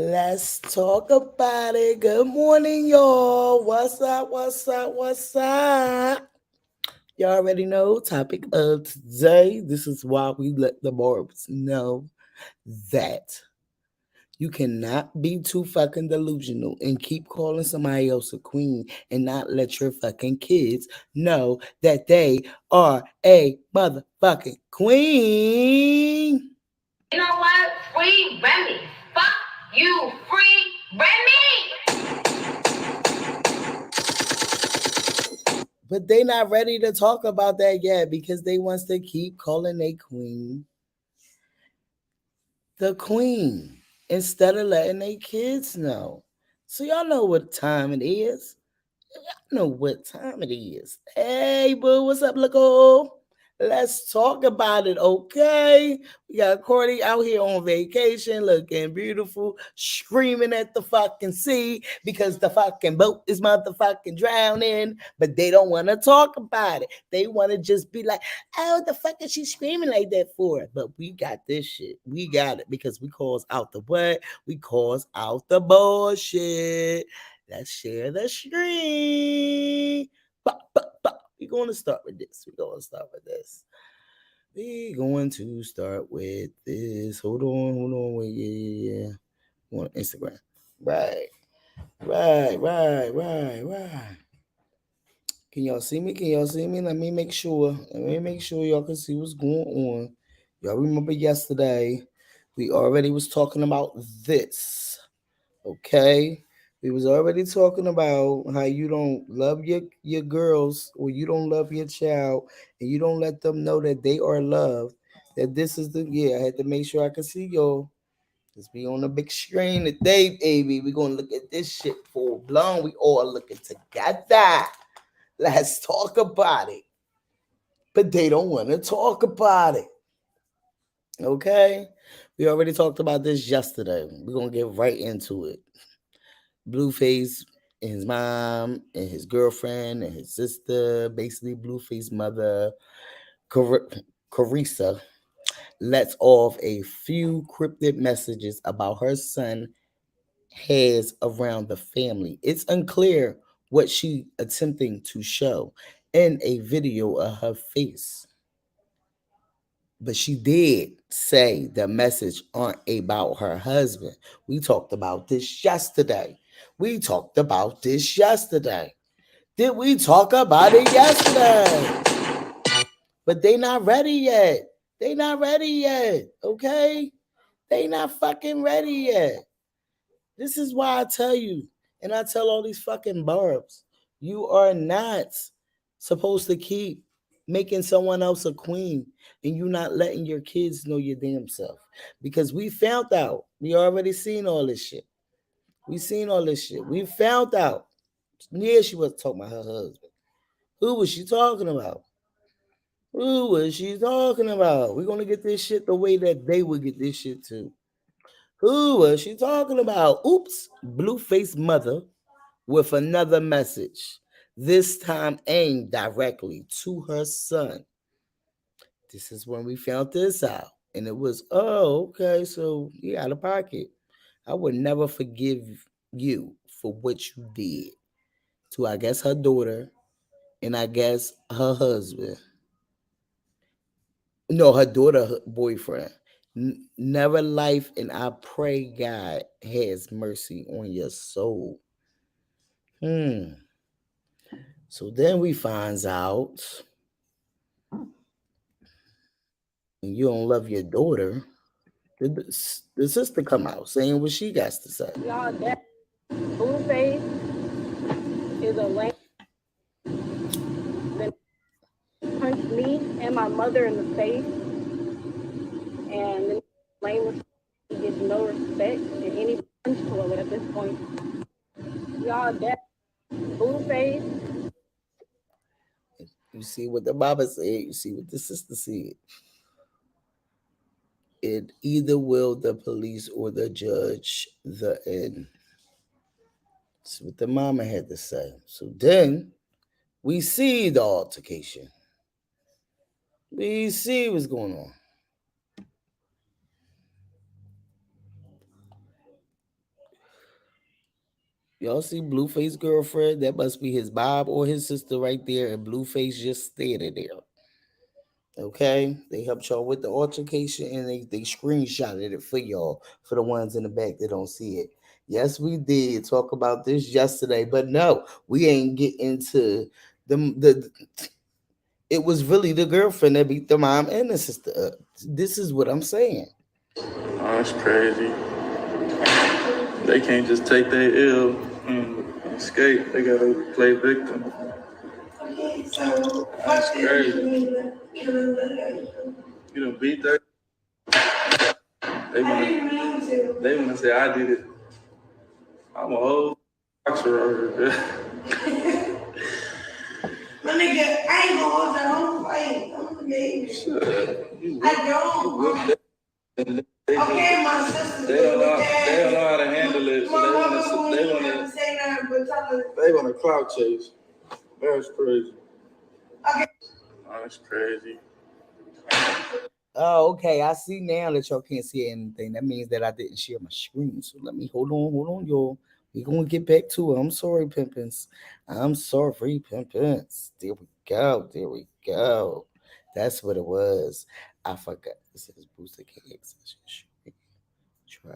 Let's talk about it. Good morning, y'all. What's up? What's up? What's up? Y'all already know topic of today. This is why we let the barbs know that you cannot be too fucking delusional and keep calling somebody else a queen and not let your fucking kids know that they are a motherfucking queen. You know what? Free Remy. Fuck you, free Remy. But they not ready to talk about that yet because they wants to keep calling a queen the queen instead of letting their kids know. So y'all know what time it is. Know what time it is. Hey, boo, what's up, loco? Let's talk about it, okay? We got Cordy out here on vacation, looking beautiful, screaming at the fucking sea because the fucking boat is motherfucking drowning, but they don't want to talk about it. They want to just be like, oh, the fuck is she screaming like that for? But we got this shit. We got it because we calls out the what? We calls out the bullshit. Let's share the screen. We're going to start with this. We're going to start with this. We're going to start with this. Hold on. Wait, yeah. On Instagram. Right. Can y'all see me? Can y'all see me? Let me make sure. Let me make sure y'all can see what's going on. Y'all remember yesterday, we already was talking about this. Okay? We was already talking about how you don't love your girls or you don't love your child and you don't let them know that they are loved. That this is the I had to make sure I could see y'all. Let's be on the big screen today, baby. We're gonna look at this shit full blown. We all looking together. Let's talk about it. But they don't want to talk about it. Okay? We already talked about this yesterday. We're gonna get right into it. Blueface and his mom and his girlfriend and his sister, basically Blueface's mother, Carissa, lets off a few cryptic messages about her son has around the family. It's unclear what she attempting to show in a video of her face. But she did say the message aren't about her husband. We talked about this yesterday. Did we talk about it yesterday? But they not ready yet. Okay? They not fucking ready yet. This is why I tell you, and I tell all these fucking barbs, you are not supposed to keep making someone else a queen and you not letting your kids know your damn self. Because we found out. We already seen all this shit. We found out. Yeah, she was talking about her husband. Who was she talking about? We're gonna get this shit the way that they would get this shit too. Who was she talking about? Oops, Blueface mother with another message. This time aimed directly to her son. This is when we found this out. And it was, oh, okay, so you out of pocket. I would never forgive you for what you did to, I guess, her daughter and I guess her husband. No, her daughter, her boyfriend. Never life, and I pray God has mercy on your soul. Hmm. So then we finds out when you don't love your daughter, the sister come out saying what she got to say. Y'all, that Blueface is a lame that punched me and my mother in the face, and the lame as he gets no respect and any punch to it at this point. Y'all, that Blueface, You see what the mama said, you see what the sister said. It either will the police or the judge the end. That's what the mama had to say. So then we see the altercation. We see what's going on. Y'all see Blueface girlfriend? That must be his Bob or his sister right there, and Blueface just standing there. Okay, they helped y'all with the altercation and they screenshotted it for y'all, for the ones in the back that don't see it. Yes, we did talk about this yesterday, but no, we ain't get into the it was really the girlfriend that beat the mom and the sister up. This is what I'm saying. Oh, that's crazy. They can't just take their ill and escape. They gotta play victim. That's crazy. You know, beat that. They wanna say I did it. I'm a whole boxer over there. My nigga, I ain't gonna hold that. I'm fighting. I'm the baby. I don't. Okay, my sister. They don't know how to handle it. So they wanna clout chase. That's crazy. Okay. Oh, that's crazy. Oh, okay. I see now that y'all can't see anything. That means that I didn't share my screen. So let me hold on, y'all. We're gonna get back to it. I'm sorry, pimpins. I'm sorry, pimpins. There we go. There we go. That's what it was. I forgot. It says booster cakes. Try.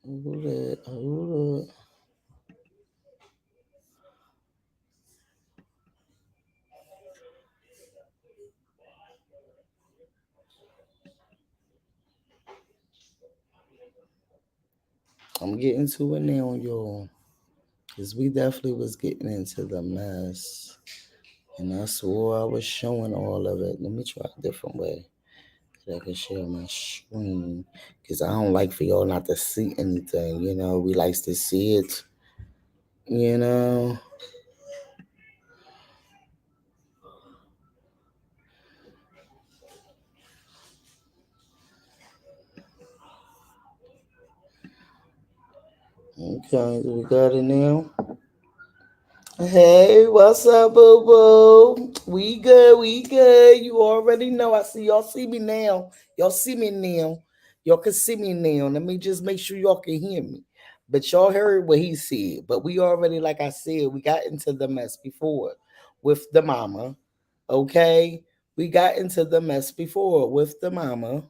Hold it. Hold it. I'm getting to it now, y'all. Because we definitely was getting into the mess. And I swore I was showing all of it. Let me try a different way that I can share my screen. Because I don't like for y'all not to see anything. You know, we likes to see it. You know. Okay, we got it now. Hey, what's up, boo boo? We good, we good. You already know. I see y'all see me now. Y'all see me now. Y'all can see me now. Let me just make sure y'all can hear me. But y'all heard what he said. But we already, like I said, we got into the mess before with the mama. Okay? We got into the mess before with the mama.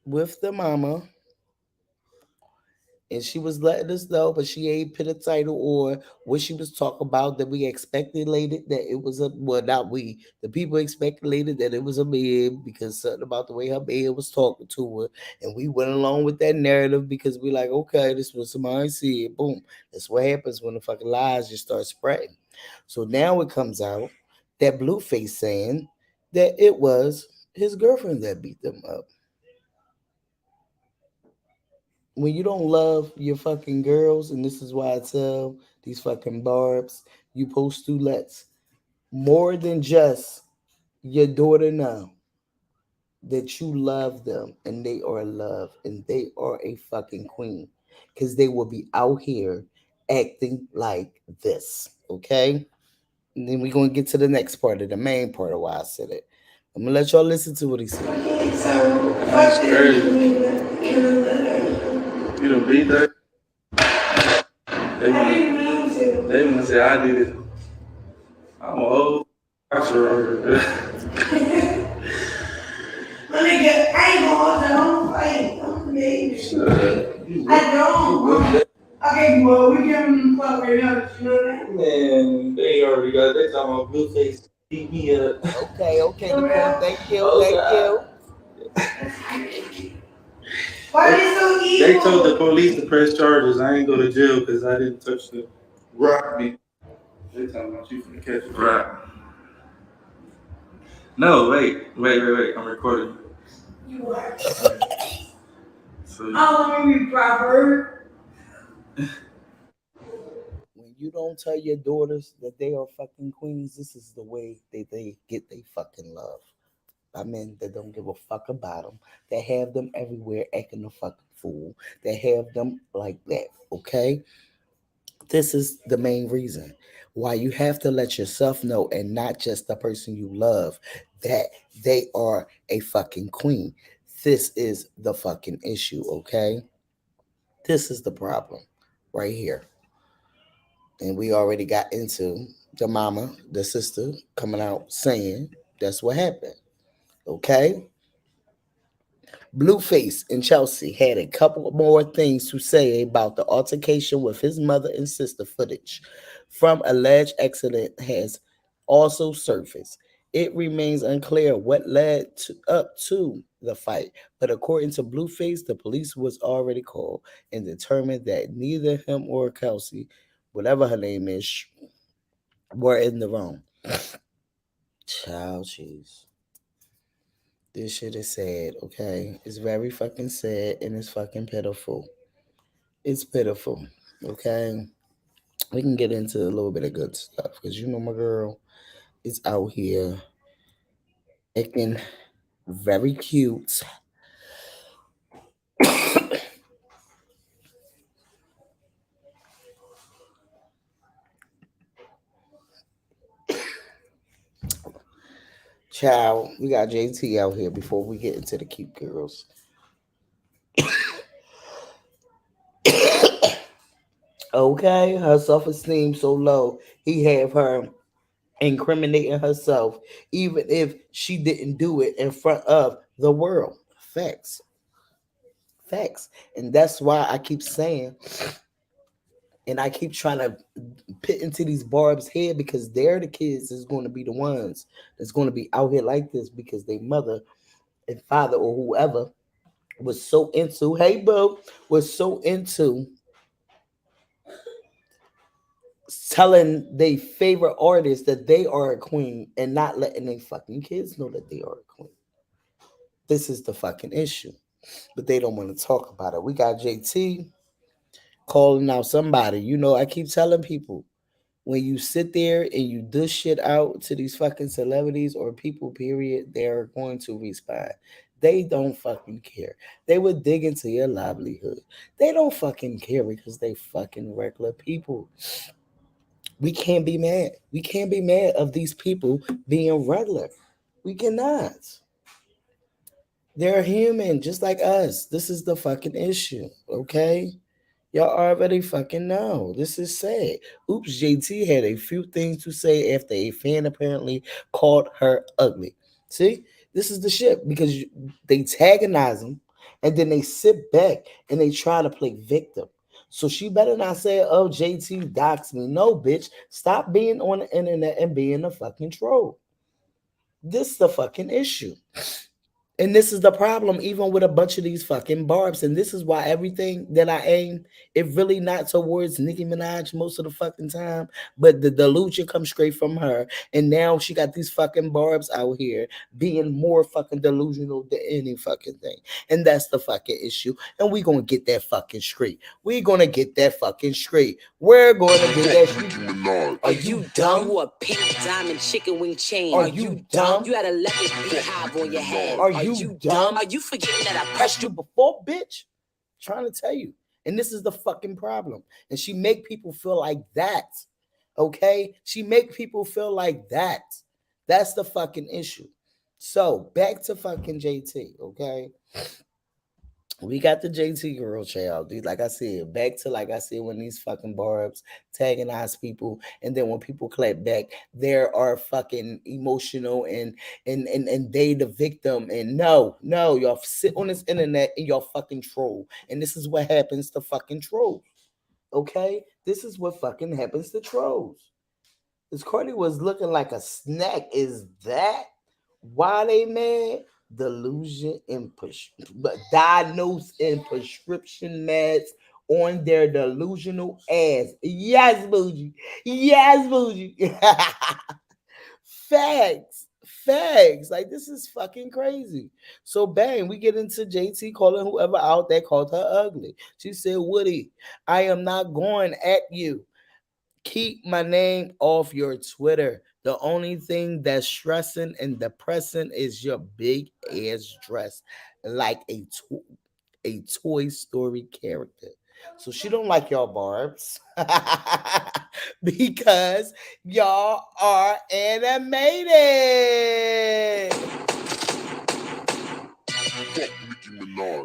With the mama. And she was letting us know, but she ain't put a title or what she was talking about that we expeculated that it was a well, not we, the people expeculated that it was a man because something about the way her man was talking to her, and we went along with that narrative because we like, okay, this was somebody said, boom, that's what happens when the fucking lies just start spreading. So now it comes out that Blueface saying that it was his girlfriend that beat them up. When you don't love your fucking girls, and this is why I tell these fucking barbs, you supposed to let more than just your daughter know that you love them and they are loved and they are a fucking queen. Because they will be out here acting like this. Okay? And then we're gonna get to the next part of the main part of why I said it. I'm gonna let y'all listen to what he said. Okay, so that's crazy. You know, beat that. They wanna say I did it. I'm a whole boxer over there. My nigga, I ain't gonna hold that. I'm fighting. I'm the baby. I don't. Okay, well, we give him the fuck right now. You know that? Man, they already got. They talking about Blueface beat me up. Okay, okay, Nicole, thank you, thank you. Why they so evil? They told the police to press charges. I ain't go to jail because I didn't touch the rock me. They talking about you finna catch a rock. No, wait. I'm recording. You what? So let me be proper. When you don't tell your daughters that they are fucking queens, this is the way they get they fucking love. By men that don't give a fuck about them, that have them everywhere acting a fucking fool, that have them like that, okay? This is the main reason why you have to let yourself know, and not just the person you love, that they are a fucking queen. This is the fucking issue, okay? This is the problem right here. And we already got into the mama, the sister coming out saying that's what happened, okay? Blueface and Chelsea had a couple more things to say about the altercation with his mother and sister. Footage from alleged accident has also surfaced. It remains unclear what led up to the fight, but according to Blueface, the police was already called and determined that neither him or Kelsey, whatever her name is, were in the wrong. Child, jeez. This shit is sad, okay? It's very fucking sad and it's fucking pitiful. It's pitiful, okay? We can get into a little bit of good stuff because you know my girl is out here acting very cute. Child, we got JT out here before we get into the cute girls. Okay, her self-esteem so low, he have her incriminating herself, even if she didn't do it in front of the world. Facts. Facts. And that's why I keep saying, and I keep trying to put into these Barb's head, because they're the kids that's going to be the ones that's going to be out here like this because their mother and father or whoever was so into, hey boo, was so into telling their favorite artist that they are a queen and not letting their fucking kids know that they are a queen. This is the fucking issue. But they don't want to talk about it. We got JT calling out somebody. You know, I keep telling people, when you sit there and you dish shit out to these fucking celebrities or people, period, they're going to respond. They don't fucking care. They would dig into your livelihood. They don't fucking care because they fucking regular people. We can't be mad. We can't be mad of these people being regular. We cannot. They're human just like us. This is the fucking issue, okay? Y'all already fucking know. This is sad. Oops, JT had a few things to say after a fan apparently called her ugly. See, this is the shit because they antagonize him and then they sit back and they try to play victim. So she better not say, oh, JT doxed me. No, bitch. Stop being on the internet and being a fucking troll. This is the fucking issue. And this is the problem, even with a bunch of these fucking barbs. And this is why everything that I aim, it really not towards Nicki Minaj most of the fucking time, but the delusion comes straight from her. And now she got these fucking barbs out here being more fucking delusional than any fucking thing. And that's the fucking issue. And we gonna get that fucking straight. We gonna get that fucking straight. We're gonna get that straight. Are you dumb? You a pink diamond chicken wing chain. Are you dumb? You had a leopard beehive on your head. Are you dumb? Are you forgetting that I Pressed you before, bitch? Trying to tell you. And this is the fucking problem. And she make people feel like that. Okay? She make people feel like that. That's the fucking issue. So back to fucking JT, okay? We got the JT girl child, dude. Like I said, back to like I said, when these fucking barbs antagonize people, and then when people clap back, there are fucking emotional and they the victim. And no, y'all sit on this internet and y'all fucking troll. And this is what happens to fucking trolls. Okay? This is what fucking happens to trolls. This Courtney was looking like a snack. Is that why they mad? Delusion and but diagnosed in prescription meds on their delusional ass. Yes, bougie. Yes, bougie. Facts. Facts. Like this is fucking crazy. So bang, we get into JT calling whoever out there called her ugly. She said, Woody, I am not going at you. Keep my name off your Twitter. The only thing that's stressing and depressing is your big ass dress, like a Toy Story character. So she don't like y'all Barbs because y'all are animated.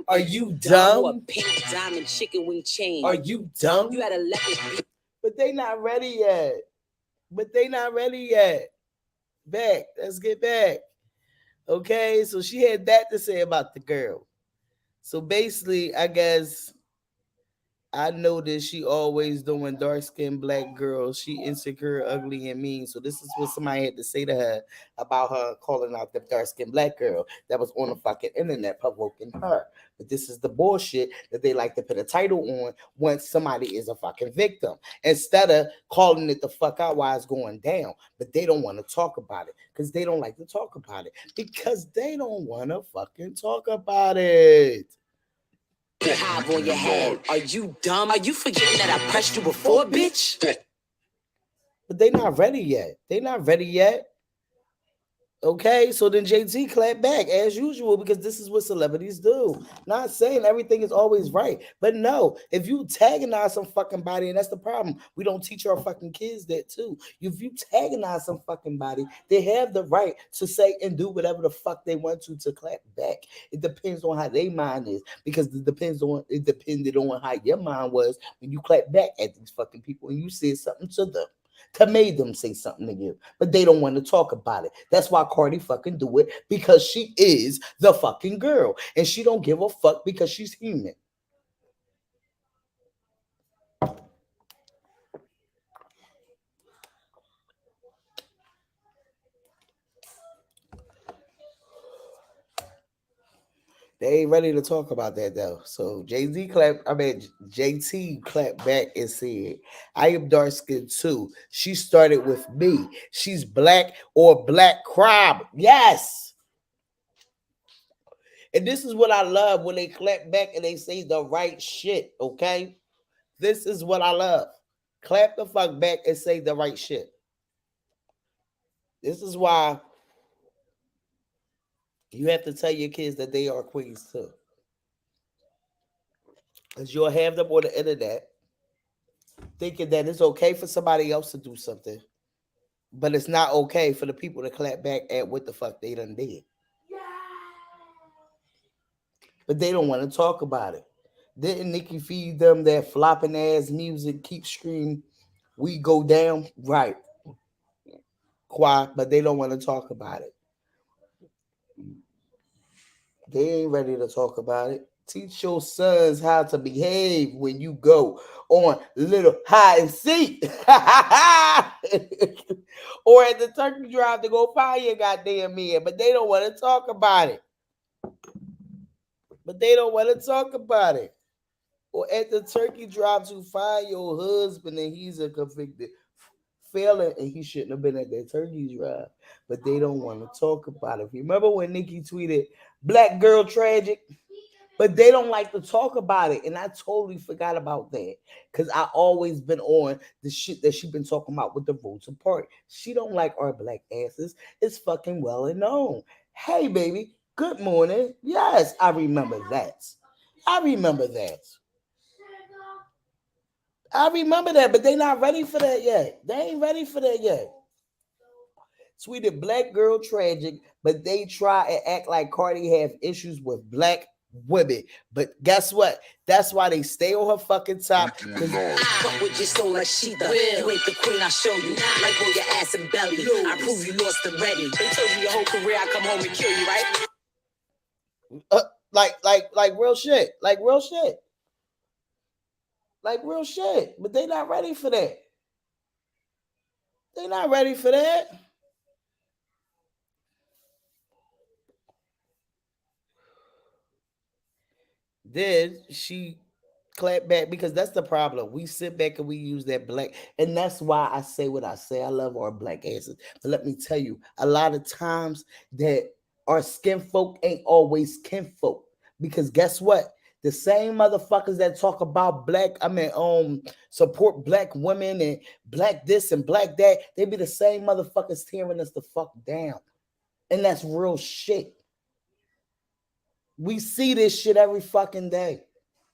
Are you dumb? Pink diamond chicken wing chain. Are you dumb? You had a leopard beat. But they not ready yet. But they not ready yet. Back. Let's get back. Okay, so she had that to say about the girl. So basically, I guess I noticed she always doing dark skinned black girls. She insecure, ugly, and mean. So this is what somebody had to say to her about her calling out the dark skinned black girl that was on the fucking internet provoking her. But this is the bullshit that they like to put a title on once somebody is a fucking victim. Instead of calling it the fuck out while it's going down. But they don't want to talk about it. Because they don't like to talk about it. Because they don't want to fucking talk about it. Hive on your head. Are you dumb? Are you forgetting that I pressed you before, bitch? But they not ready yet. They not ready yet. Okay, so then JT clapped back as usual because this is what celebrities do. Not saying everything is always right, but no, if you antagonize some fucking body, and that's the problem, we don't teach our fucking kids that too. If you antagonize some fucking body, they have the right to say and do whatever the fuck they want to clap back. It depends on how their mind is because it depended on how your mind was when you clap back at these fucking people and you said something to them to made them say something to you, but they don't want to talk about it. That's why Cardi fucking do it because she is the fucking girl and she don't give a fuck because she's human. They ain't ready to talk about that though. So JT clapped back and said, I am dark skinned too. She started with me. She's black or black crab. Yes. And this is what I love when they clap back and they say the right shit, okay? This is what I love. Clap the fuck back and say the right shit. This is why you have to tell your kids that they are queens too. Because you'll have them on the internet thinking that it's okay for somebody else to do something, but it's not okay for the people to clap back at what the fuck they done did. But they don't want to talk about it. Didn't Nicki feed them that flopping ass music, keep screaming, we go down? Right. Quiet, but they don't want to talk about it. They ain't ready to talk about it. Teach your sons how to behave when you go on little hide and seek. Or at the turkey drive to go find your goddamn man. But they don't want to talk about it. Or at the turkey drive to find your husband and he's a convicted felon and he shouldn't have been at that turkey drive. But they don't want to talk about it. Remember when Nicki tweeted, "Black girl tragic"? But they don't like to talk about it. And I totally forgot about that. Because I always been on the shit that she been talking about with the Rosa Parks. She don't like our black asses. It's fucking well and known. Hey, baby, good morning. Yes, I remember that. I remember that. But they not ready for that yet. They ain't ready for that yet. Tweeted black girl tragic, but they try and act like Cardi have issues with black women. But guess what? That's why they stay on her fucking top. Fuck with your soul like she does. You ain't the queen, I show you. Like on your ass and belly. I prove you lost already. They told you your whole career, I come home and kill you, right? Like real shit. Like real shit. Like real shit. But they not ready for that. They not ready for that. Then she clap back because that's the problem. We sit back and we use that black, and that's why I say what I say. I love our black asses, but let me tell you, a lot of times that our skin folk ain't always kinfolk because guess what? The same motherfuckers that talk about support black women and black this and black that, they be the same motherfuckers tearing us the fuck down, and that's real shit. We see this shit every fucking day.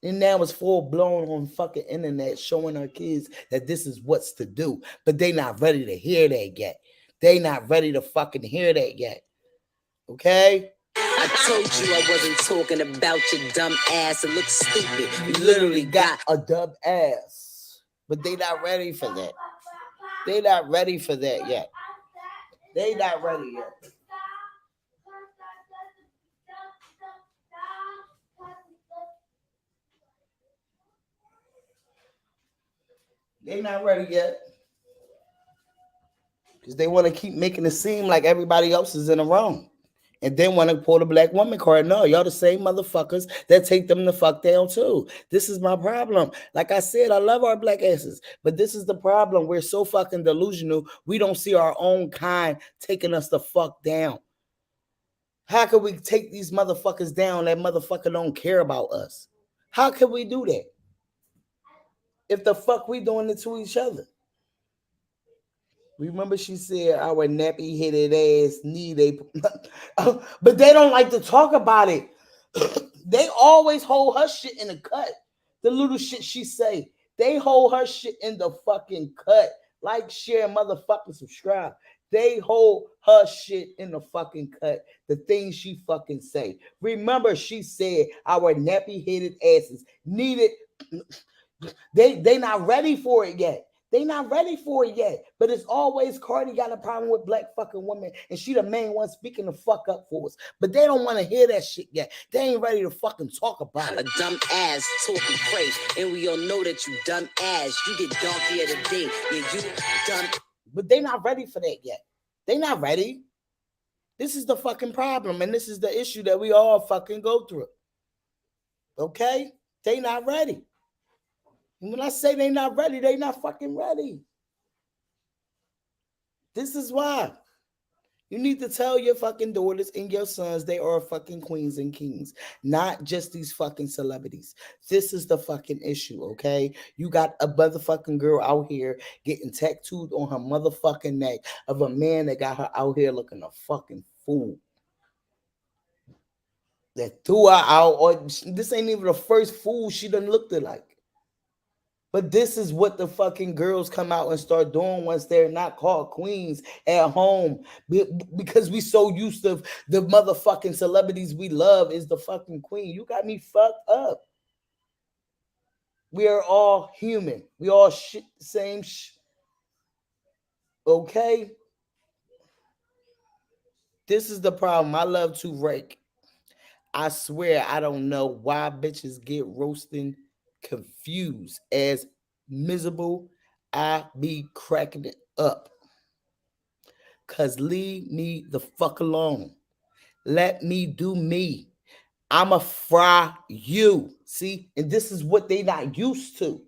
And now it's full blown on fucking internet showing our kids that this is what's to do. But they not ready to hear that yet. They not ready to fucking hear that yet. Okay? I told you I wasn't talking about your dumb ass. It looks stupid. You literally got a dumb ass. But they not ready for that. They not ready for that yet. They not ready yet. They not ready yet. Because they want to keep making it seem like everybody else is in the wrong. And then want to pull the black woman card. No, y'all the same motherfuckers that take them the fuck down too. This is my problem. Like I said, I love our black asses. But this is the problem. We're so fucking delusional. We don't see our own kind taking us the fuck down. How can we take these motherfuckers down that motherfucker don't care about us? How can we do that? If the fuck we doing it to each other? Remember she said our nappy headed ass need a but they don't like to talk about it. They always hold her shit in the cut. The little shit she say. They hold her shit in the fucking cut. Like, share, motherfucking subscribe. They hold her shit in the fucking cut. The things she fucking say. Remember she said our nappy headed asses needed. They not ready for it yet. They not ready for it yet. But it's always Cardi got a problem with black fucking women. And she the main one speaking the fuck up for us. But they don't want to hear that shit yet. They ain't ready to fucking talk about it. a dumb ass talking crazy. And we all know that you dumb ass. You get donkey of the day. Yeah, you dumb. But they not ready for that yet. They not ready. This is the fucking problem. And this is the issue that we all fucking go through. Okay? They not ready. And when I say they not ready, they not fucking ready. This is why. You need to tell your fucking daughters and your sons they are fucking queens and kings, not just these fucking celebrities. This is the fucking issue, okay? You got a motherfucking girl out here getting tattooed on her motherfucking neck of a man that got her out here looking a fucking fool. That threw her out, or this ain't even the first fool she done looked at like. But this is what the fucking girls come out and start doing once they're not called queens at home. Because we so used to the motherfucking celebrities we love is the fucking queen. You got me fucked up. We are all human. We all shit the same okay? This is the problem. I love to rake. I swear I don't know why bitches get roasting confused as miserable. I be cracking it up. Cause leave me the fuck alone. Let me do me. I'ma fry you. See? And this is what they not used to.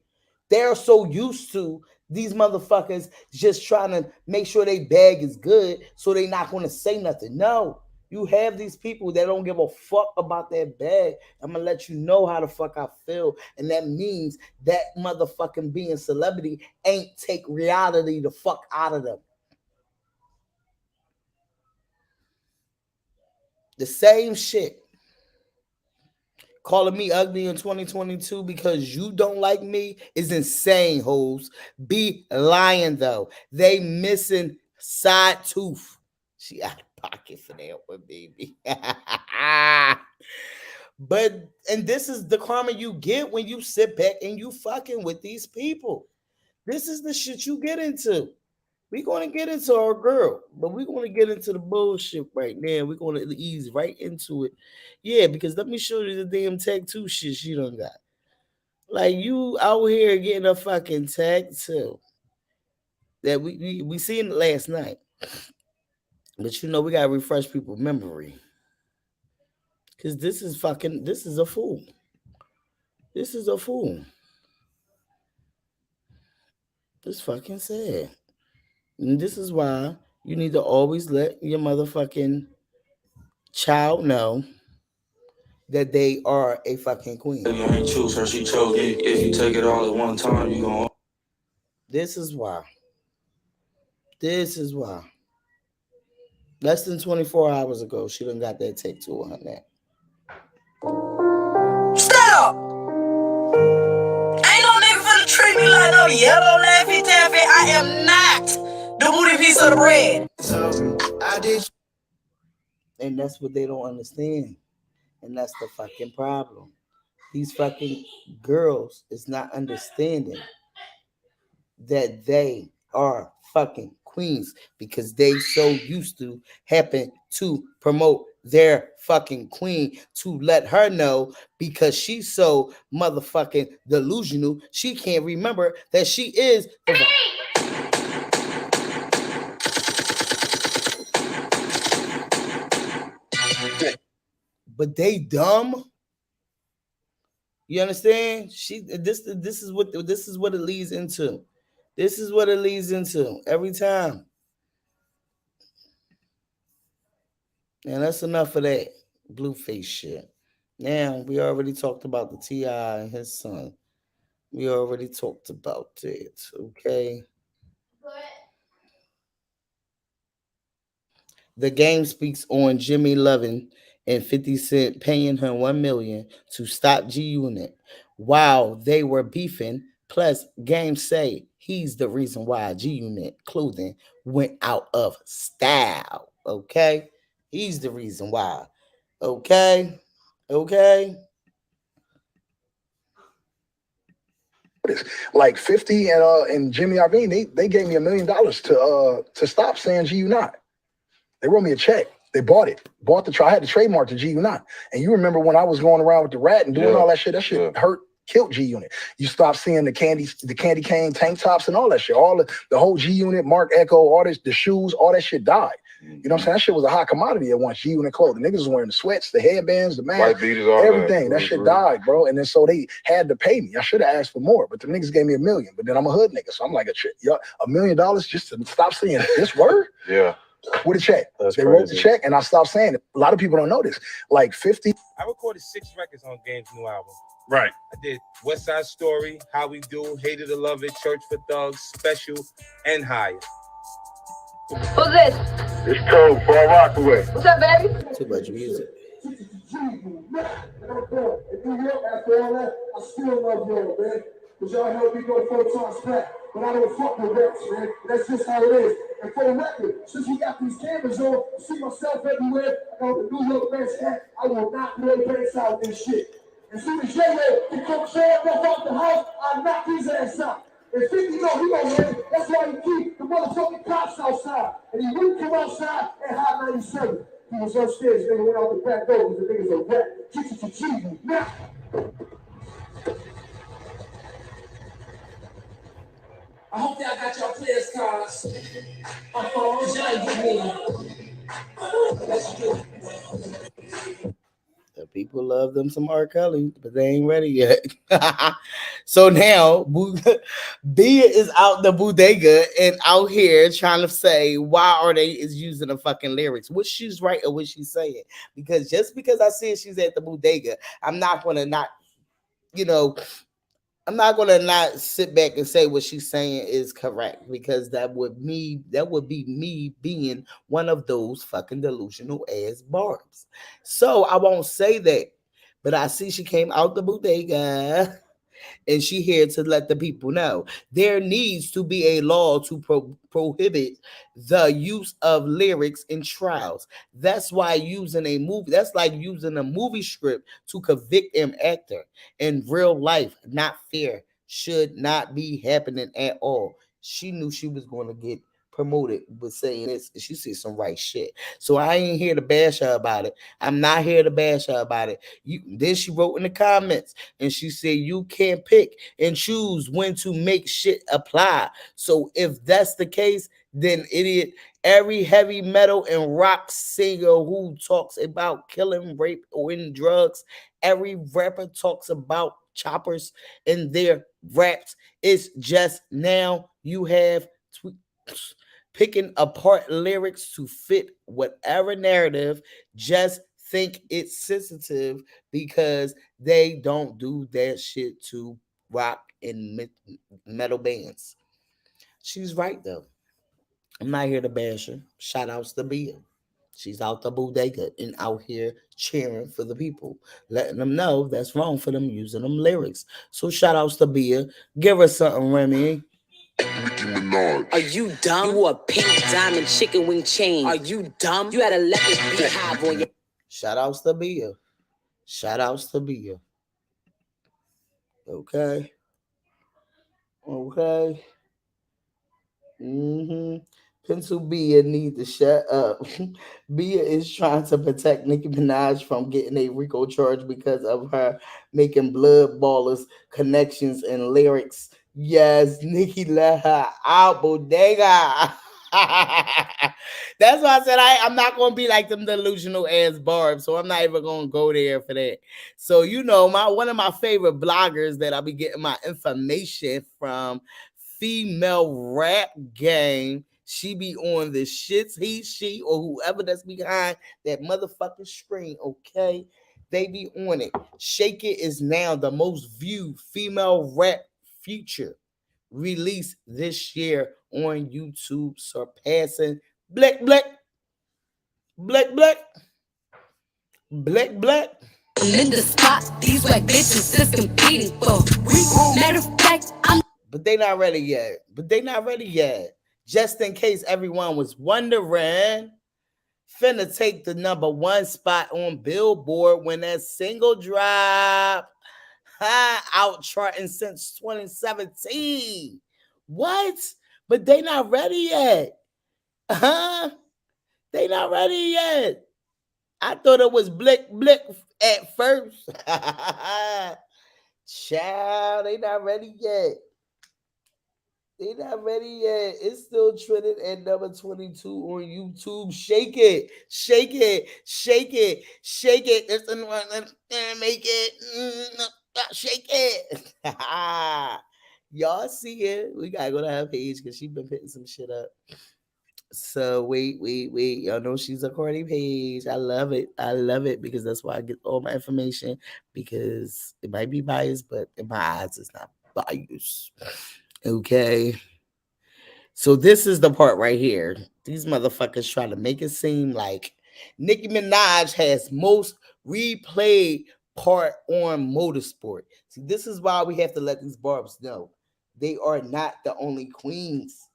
They're so used to these motherfuckers just trying to make sure they bag is good so they not gonna say nothing. No. You have these people that don't give a fuck about their bag. I'm gonna let you know how the fuck I feel. And that means that motherfucking being celebrity ain't take reality the fuck out of them. The same shit. Calling me ugly in 2022 because you don't like me is insane, hoes. Be lying though. They missing side tooth. She out of pocket for that one, baby. But and this is the karma you get when you sit back and you fucking with these people. This is the shit you get into. We're going to get into our girl, but we're going to get into the bullshit right now. We're going to ease right into it. Yeah, because let me show you the damn tattoo shit she done got. Like, you out here getting a fucking tattoo that we seen it last night. But you know, we got to refresh people's memory. Because this is a fool. This is a fool. It's fucking sad. And this is why you need to always let your motherfucking child know that they are a fucking queen. You ain't choose her, she chose you. If you take it all at one time, you gon' This is why. This is why. Less than 24 hours ago, she done got that tattoo on her neck. Stop! me like no yellow Laffy Taffy. I am not the booty piece of the bread. So I did, and that's what they don't understand, and that's the fucking problem. These fucking girls is not understanding that they are fucking queens because they so used to happen to promote their fucking queen to let her know because she's so motherfucking delusional she can't remember that she is the but they dumb. You understand? This is what it leads into. This is what it leads into every time. And that's enough of that blueface shit. Now we already talked about the Ti and his son. We already talked about it. Okay. The game speaks on Jimmy Lovin and 50 Cent paying him 1 million to stop G Unit while they were beefing. Plus, Game say he's the reason why G Unit clothing went out of style. Okay, he's the reason why. Okay, okay. Like 50 and Jimmy Iovine, they gave me $1 million to stop saying G Unit. They wrote me a check. They bought it. Bought the try. I had to trademark the G Unit. And you remember when I was going around with the rat and doing all that shit? That shit hurt, killed G Unit. You stop seeing the candy cane tank tops and all that shit. All the whole G Unit, Mark Echo, all this, the shoes, all that shit died. You know what I'm saying? That shit was a hot commodity at once. G Unit clothing. Niggas was wearing the sweats, the headbands, the masks, everything. That shit died, bro. And then so they had to pay me. I should have asked for more, but the niggas gave me $1 million. But then I'm a hood nigga, so I'm like $1 million just to stop saying this word? Yeah. With a check. That's they crazy. Wrote the check and I stopped saying it. A lot of people don't know this. Like 50. I recorded 6 records on Game's new album. Right. I did West Side Story, How We Do, Hated to Love It, Church for Thugs, Special, and Higher. Who's this? It's Cole, Far Rockaway. What's up, baby? Too much music. I still love y'all, man. Because y'all helped me go 4 times back. But I don't fuck with reps, man. That's just how it is. And for the record, since we got these cameras on, I see myself everywhere. I got the New York Mets hat. I will not play base out this shit. As soon as J-Lo can come show up out the house, I knock his ass out. And 50 know he don't win. That's why he keep the motherfucking cops outside. And he wouldn't come outside at Hot 97. He was upstairs, nigga went out the back door because the niggas are wet. G-G-G-G. Now. I hope y'all got your players cards. Cause y'all ain't get me. Let's do it. The people love them some R. Kelly, but they ain't ready yet. So now Bia is out the bodega and out here trying to say why are they is using the fucking lyrics. What she's right or what she's saying. Because just because I see she's at the bodega, I'm not gonna not, you know, I'm not gonna not sit back and say what she's saying is correct because that would be me being one of those fucking delusional ass barbs. So I won't say that, but I see she came out the bodega and she here to let the people know there needs to be a law to prohibit the use of lyrics in trials. That's why using a movie, that's like using a movie script to convict an actor in real life, not fair, should not be happening at all. She knew she was going to get promoted with saying this, and she said some right shit. So I ain't here to bash her about it. I'm not here to bash her about it. Then she wrote in the comments and she said you can't pick and choose when to make shit apply. So if that's the case, then idiot, every heavy metal and rock singer who talks about killing, rape, or in drugs, every rapper talks about choppers in their raps. It's just now you have picking apart lyrics to fit whatever narrative. Just think it's sensitive because they don't do that shit to rock and metal bands. She's right though. I'm not here to bash her. Shout outs to Bia. She's out the bodega and out here cheering for the people, letting them know that's wrong for them using them lyrics. So shout outs to Bia. Give her something, Remy. Are you dumb? You wore a pink diamond chicken wing chain. Are you dumb? You had a leopard beehive on your. Shout outs to Bia. Shout outs to Bia. Okay. Okay. Mm-hmm. Pencil Bia need to shut up. Bia is trying to protect Nicki Minaj from getting a RICO charge because of her making blood ballers connections and lyrics. Yes, Nicki let her out, bodega. That's why I said I'm not gonna be like them delusional ass barbs, so I'm not even gonna go there for that. So my one of my favorite bloggers that I'll be getting my information from, female rap game. She be on the shits, he, she, or whoever that's behind that motherfucking screen, okay? They be on it. Shake It is now the most viewed female rap feature released this year on YouTube, surpassing Black Black, Black Black, Black Black. In the spot, these white bitches is competing for. Matter of fact, I'm. But they not ready yet. But they not ready yet. Just in case everyone was wondering, finna take the number one spot on Billboard when that single drop. Out charting since 2017. What? But they not ready yet. They not ready yet. I thought it was Blick Blick at first. Child, they not ready yet. They not ready yet. It's still trending at number 22 on YouTube. Shake it, shake it, shake it, shake it. It's the one that make it. Shake it. Y'all see it. We gotta go to her page because she been putting some shit up. So wait. Y'all know she's a Cardi page. I love it. I love it because that's why I get all my information, because it might be biased, but in my eyes, it's not biased. Okay. So this is the part right here. These motherfuckers try to make it seem like Nicki Minaj has most replayed part on Motorsport. See, this is why we have to let these barbs know they are not the only queens.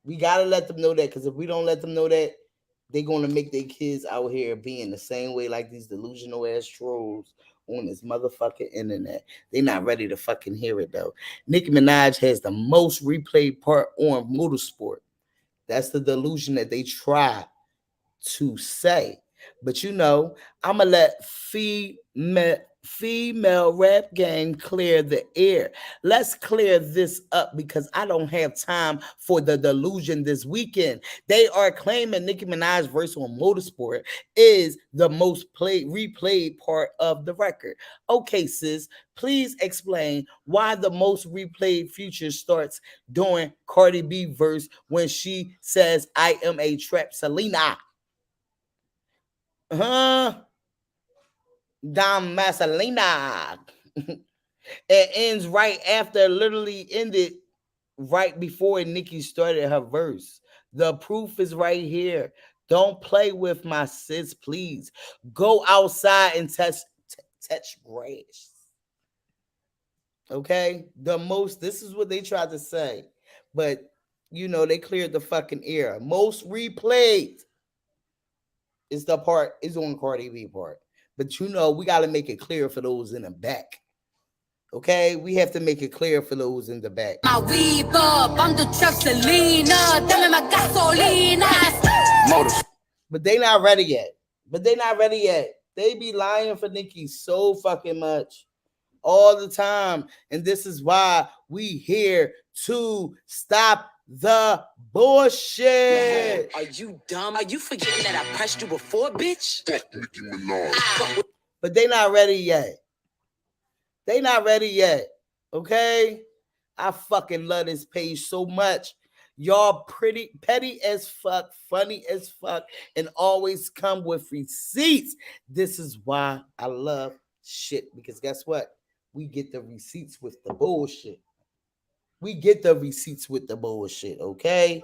We gotta let them know that, because if we don't let them know that, they're gonna make their kids out here being the same way like these delusional ass trolls on this motherfucking internet. They're not ready to fucking hear it though. Nicki Minaj has the most replayed part on Motorsport. That's the delusion that they try to say. But I'm gonna let female rap game clear the air. Let's clear this up because I don't have time for the delusion this weekend. They are claiming Nicki Minaj's verse on Motorsport is the most replayed part of the record. Okay, sis, please explain why the most replayed feature starts during Cardi B verse when she says, "I am a trap Selena." Dom Masalina. It ends right after, literally ended right before Nicki started her verse. The proof is right here. Don't play with my sis, please. Go outside and touch grass. Okay? This is what they tried to say. But, they cleared the fucking air. Most replayed is on Cardi B part. But we got to make it clear for those in the back. Okay? We have to make it clear for those in the back. My weed up, I'm the trap Selena. Dame my gasolina. But they not ready yet. They be lying for Nicki so fucking much all the time. And this is why we here to stop the bullshit. Are you dumb? Are you forgetting that I pressed you before, bitch? But they not ready yet. Okay? I fucking love this page so much. Y'all pretty petty as fuck, funny as fuck, and always come with receipts. This is why I love shit, because guess what? We get the receipts with the bullshit. Okay?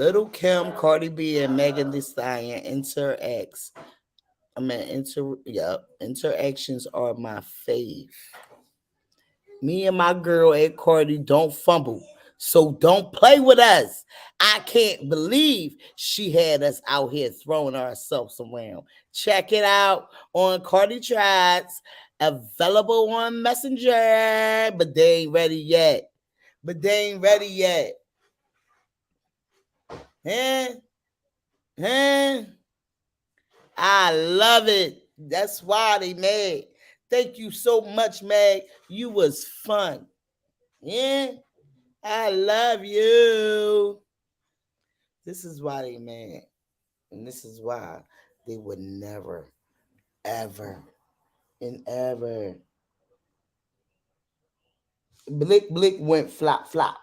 Little Kim, Cardi B, and Megan Thee Stallion interacts. Interactions are my fave. Me and my girl at Cardi don't fumble. So don't play with us. I can't believe she had us out here throwing ourselves around. Check it out on Cardi Tracks, available on Messenger, but they ain't ready yet. But they ain't ready yet. Huh? Huh? I love it. That's why they mad. Thank you so much, Meg. You was fun. Yeah. I love you. This is why they mad. And this is why they would never, ever, and ever. Blick Blick went flop flop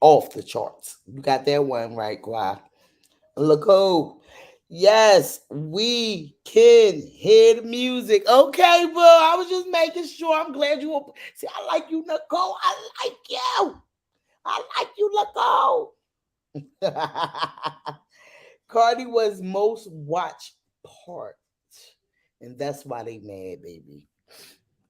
off the charts. You got that one right, Qua. Look, oh, yes, we can hear the music. Okay, boo. I was just making sure. I'm glad you. See, I like you, Nicole. I like you. I like you, Nicole. Cardi was most watched part, and that's why they mad, baby.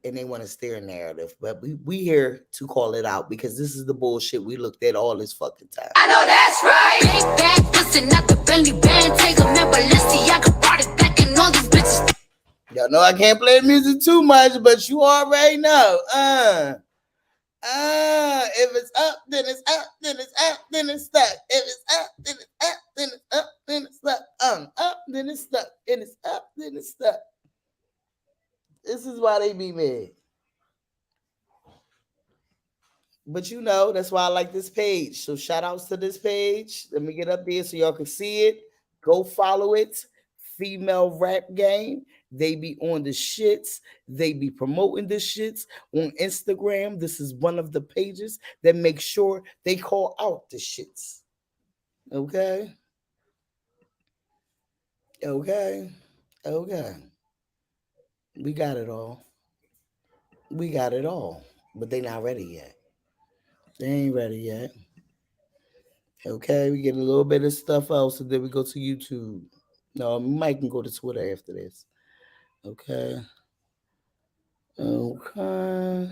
And they want to steer narrative, but we here to call it out because this is the bullshit we looked at all this fucking time. I know that's right. Big bag, listen, not the Bentley band. Take a man, Balenciaga brought it back, and all these bitches. Y'all know I can't play music too much, but you already know. If it's up, then it's up, then it's up, then it's stuck. If it's up, then it's up, then it's up, then it's stuck. Up, then it's stuck, and it's up, then it's stuck. This is why they be mad. But you know, that's why I like this page. So shout outs to this page. Let me get up there so y'all can see it. Go follow it. Female Rap Game. They be on the shits. They be promoting the shits on Instagram. This is one of the pages that make sure they call out the shits. Okay? Okay? Okay. We got it all. We got it all. But they not ready yet. They ain't ready yet. Okay, we get a little bit of stuff else, and then we go to YouTube. No, we might can go to Twitter after this. Okay. Okay.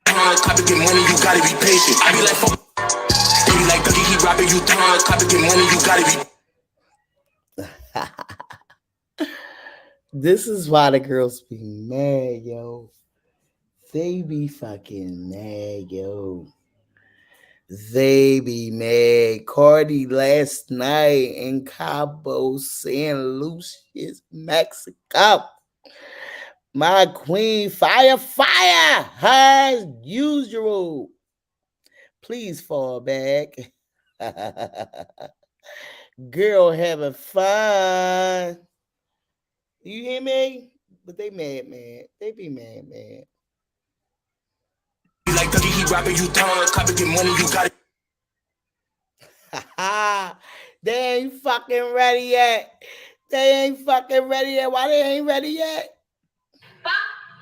Copy get money, you gotta be patient. I be like, fuck. You like Dougie, he rapping, you done. Copy get money, you gotta be. This is why the girls be mad, yo. They be fucking mad, yo. They be mad. Cardi last night in Cabo San Lucius, Mexico. My queen, fire, as usual. Please fall back. Girl having fun. You hear me? But they mad, man. They be mad, man. You like Dougie, he rapping, you done. Copy get money, you got it. They ain't fucking ready yet. They ain't fucking ready yet. Why they ain't ready yet? Fuck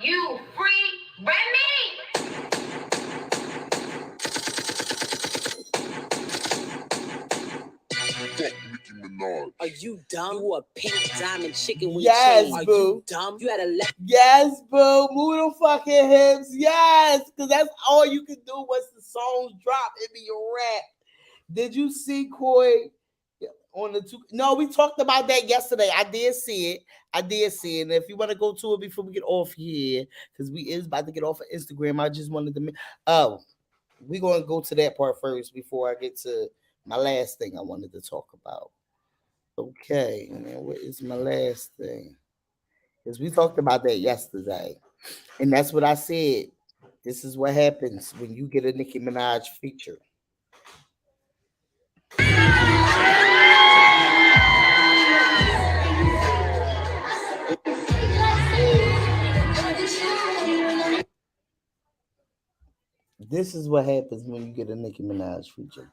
you, free Remy. Are you dumb? You a pink diamond chicken with yes, chain. Are boo. You dumb? You had a yes, boo. Move them fucking hips. Yes, because that's all you can do once the songs drop. It be a rap. Did you see Koi on the two? No, we talked about that yesterday. I did see it. And if you want to go to it before we get off here, because we is about to get off of Instagram, I just wanted to. We're going to go to that part first before I get to my last thing I wanted to talk about. Okay, man, what is my last thing? Because we talked about that yesterday. And that's what I said. This is what happens when you get a Nicki Minaj feature. This is what happens when you get a Nicki Minaj feature.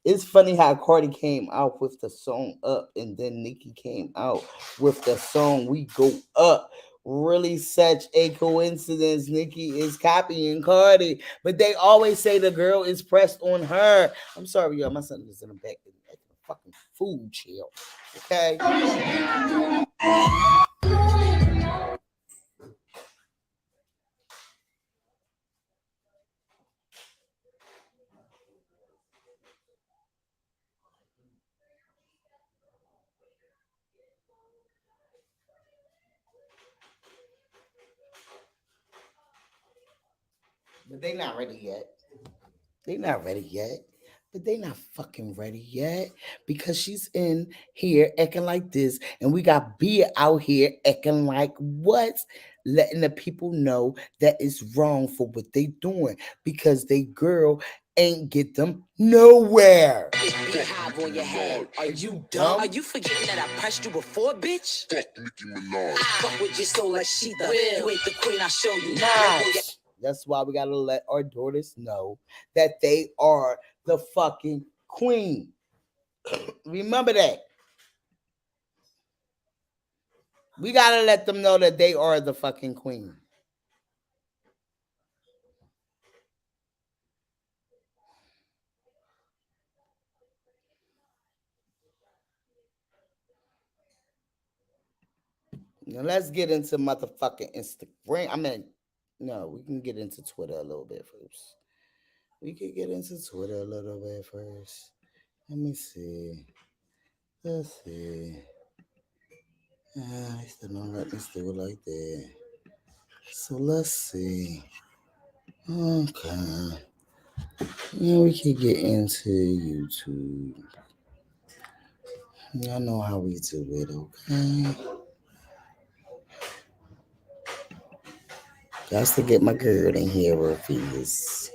It's funny how Cardi came out with the song Up, and then Nicki came out with the song We Go Up. really such a coincidence. Nicki is copying Cardi, but they always say the girl is pressed on her. I'm sorry, y'all. My son is in the back at the fucking food chill. Okay. But they not ready yet. They not ready yet. But they not fucking ready yet because she's in here acting like this, and we got Bia out here acting like what, letting the people know that it's wrong for what they doing because they girl ain't get them nowhere. Beehive on your head. Are you dumb? Are you forgetting that I pressed you before, bitch? Fuck Nicki Minaj. Fuck with your soul like she the. You ain't the queen, I'll show you. Nice. That's why we gotta let our daughters know that they are the fucking queen. Remember that. We gotta let them know that they are the fucking queen. Now let's get into motherfucking Instagram. I mean, no, we can get into Twitter a little bit first. We could get into Twitter a little bit first. Let me see. Let's see. I still don't let me do it like that. So let's see. Okay. Yeah, we could get into YouTube. Y'all know how we do it, okay? Got to get my girl in here with this.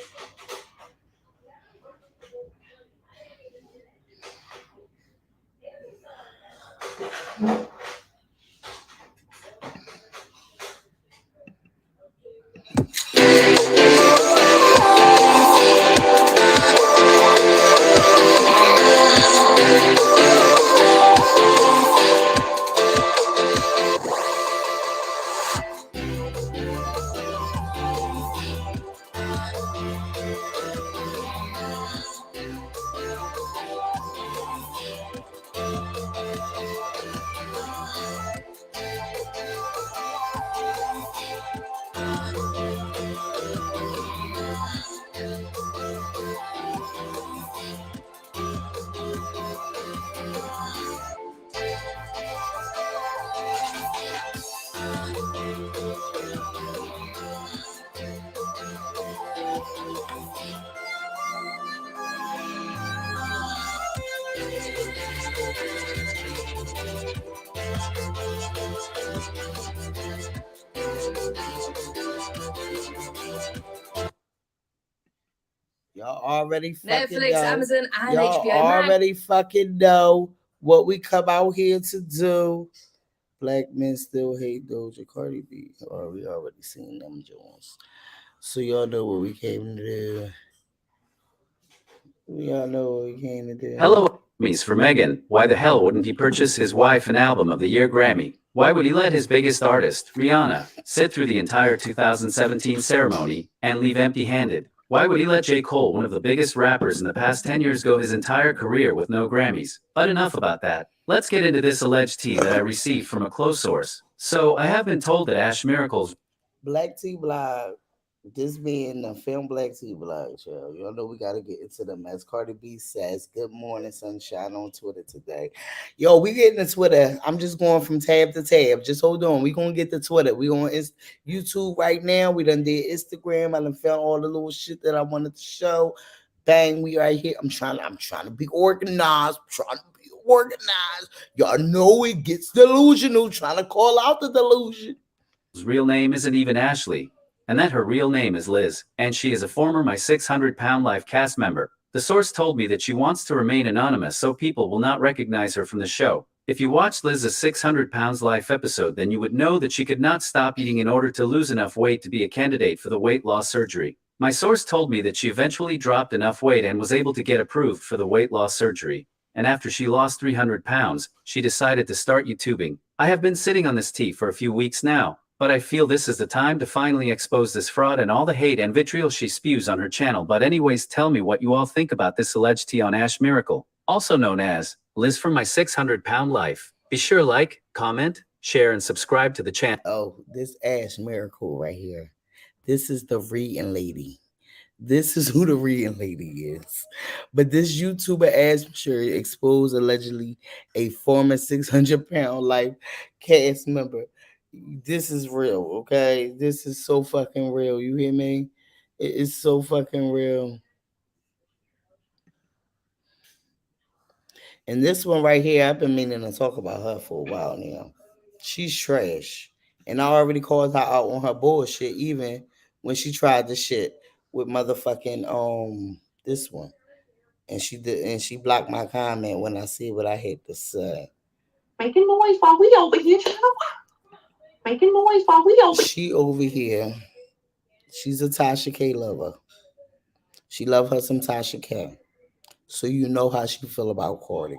Y'all already fucking Netflix, know. Amazon, and Y'all HBO Max. already fucking know what we come out here to do. Black men still hate Doja Cardi B. Or we already seen them Jones. So y'all know what we came to do. We all know what we came to do. Hello, Grammys for Megan. Why the hell wouldn't he purchase his wife an Album of the Year Grammy? Why would he let his biggest artist, Rihanna, sit through the entire 2017 ceremony and leave empty-handed? Why would he let J. Cole, one of the biggest rappers in the past 10 years, go his entire career with no Grammys? But enough about that. Let's get into this alleged tea that I received from a close source. So, I have been told that Ash Miracle's Black Tea Blog. This being the film Black Tea Blog show. Y'all know we gotta get into them. As Cardi B says, good morning, sunshine on Twitter today. Yo, we getting to Twitter. I'm just going from tab to tab. Just hold on. We gonna get to Twitter. We on YouTube right now. We done did Instagram. I done found all the little shit that I wanted to show. Bang, we right here. I'm trying to be organized. Y'all know it gets delusional. Trying to call out the delusion. real name isn't even Ashley, and that her real name is Liz, and she is a former My 600-Pound Life cast member. The source told me that she wants to remain anonymous so people will not recognize her from the show. If you watched Liz's 600 Pounds Life episode, then you would know that she could not stop eating in order to lose enough weight to be a candidate for the weight loss surgery. My source told me that she eventually dropped enough weight and was able to get approved for the weight loss surgery. And after she lost 300 pounds, she decided to start YouTubing. I have been sitting on this tea for a few weeks now. But I feel this is the time to finally expose this fraud and all the hate and vitriol she spews on her channel. But anyways, tell me what you all think about this alleged tea on Ash Miracle, also known as Liz from My 600-Pound Life. Be sure like, comment, share, and subscribe to the channel. Oh, this Ash Miracle right here. This is the reading lady. This is who the reading lady is. But this YouTuber Ash Sure exposed allegedly a former 600-pound life cast member. This is real, okay? This is so fucking real. You hear me? It is so fucking real. And this one right here, I've been meaning to talk about her for a while now. She's trash. And I already called her out on her bullshit, even when she tried the shit with motherfucking this one. And she blocked my comment when I see what I had to say. Making noise while we over here trying to work. Making noise while we over. She over here. She's a Tasha K lover. She love her some Tasha K. So you know how she feel about Cardi.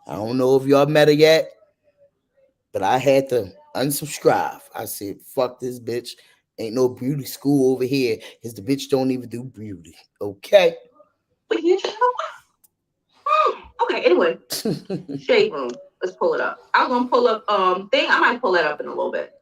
I don't know if y'all met her yet, but I had to unsubscribe. I said, fuck this bitch. Ain't no beauty school over here, because the bitch don't even do beauty. Okay? But you trying to work. Okay, anyway. Shade room. Let's pull it up. I'm gonna pull up thing. I might pull that up in a little bit.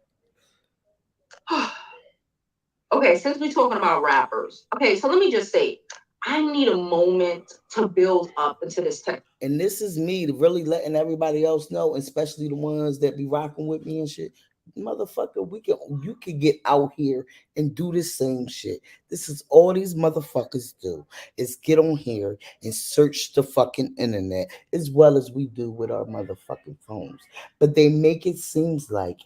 Okay, since we're talking about rappers. Okay, so let me just say, I need a moment to build up into this text. And this is me really letting everybody else know, especially the ones that be rocking with me and shit. Motherfucker, you can get out here and do the same shit. This is all these motherfuckers do, is get on here and search the fucking internet as well as we do with our motherfucking phones. But they make it seems like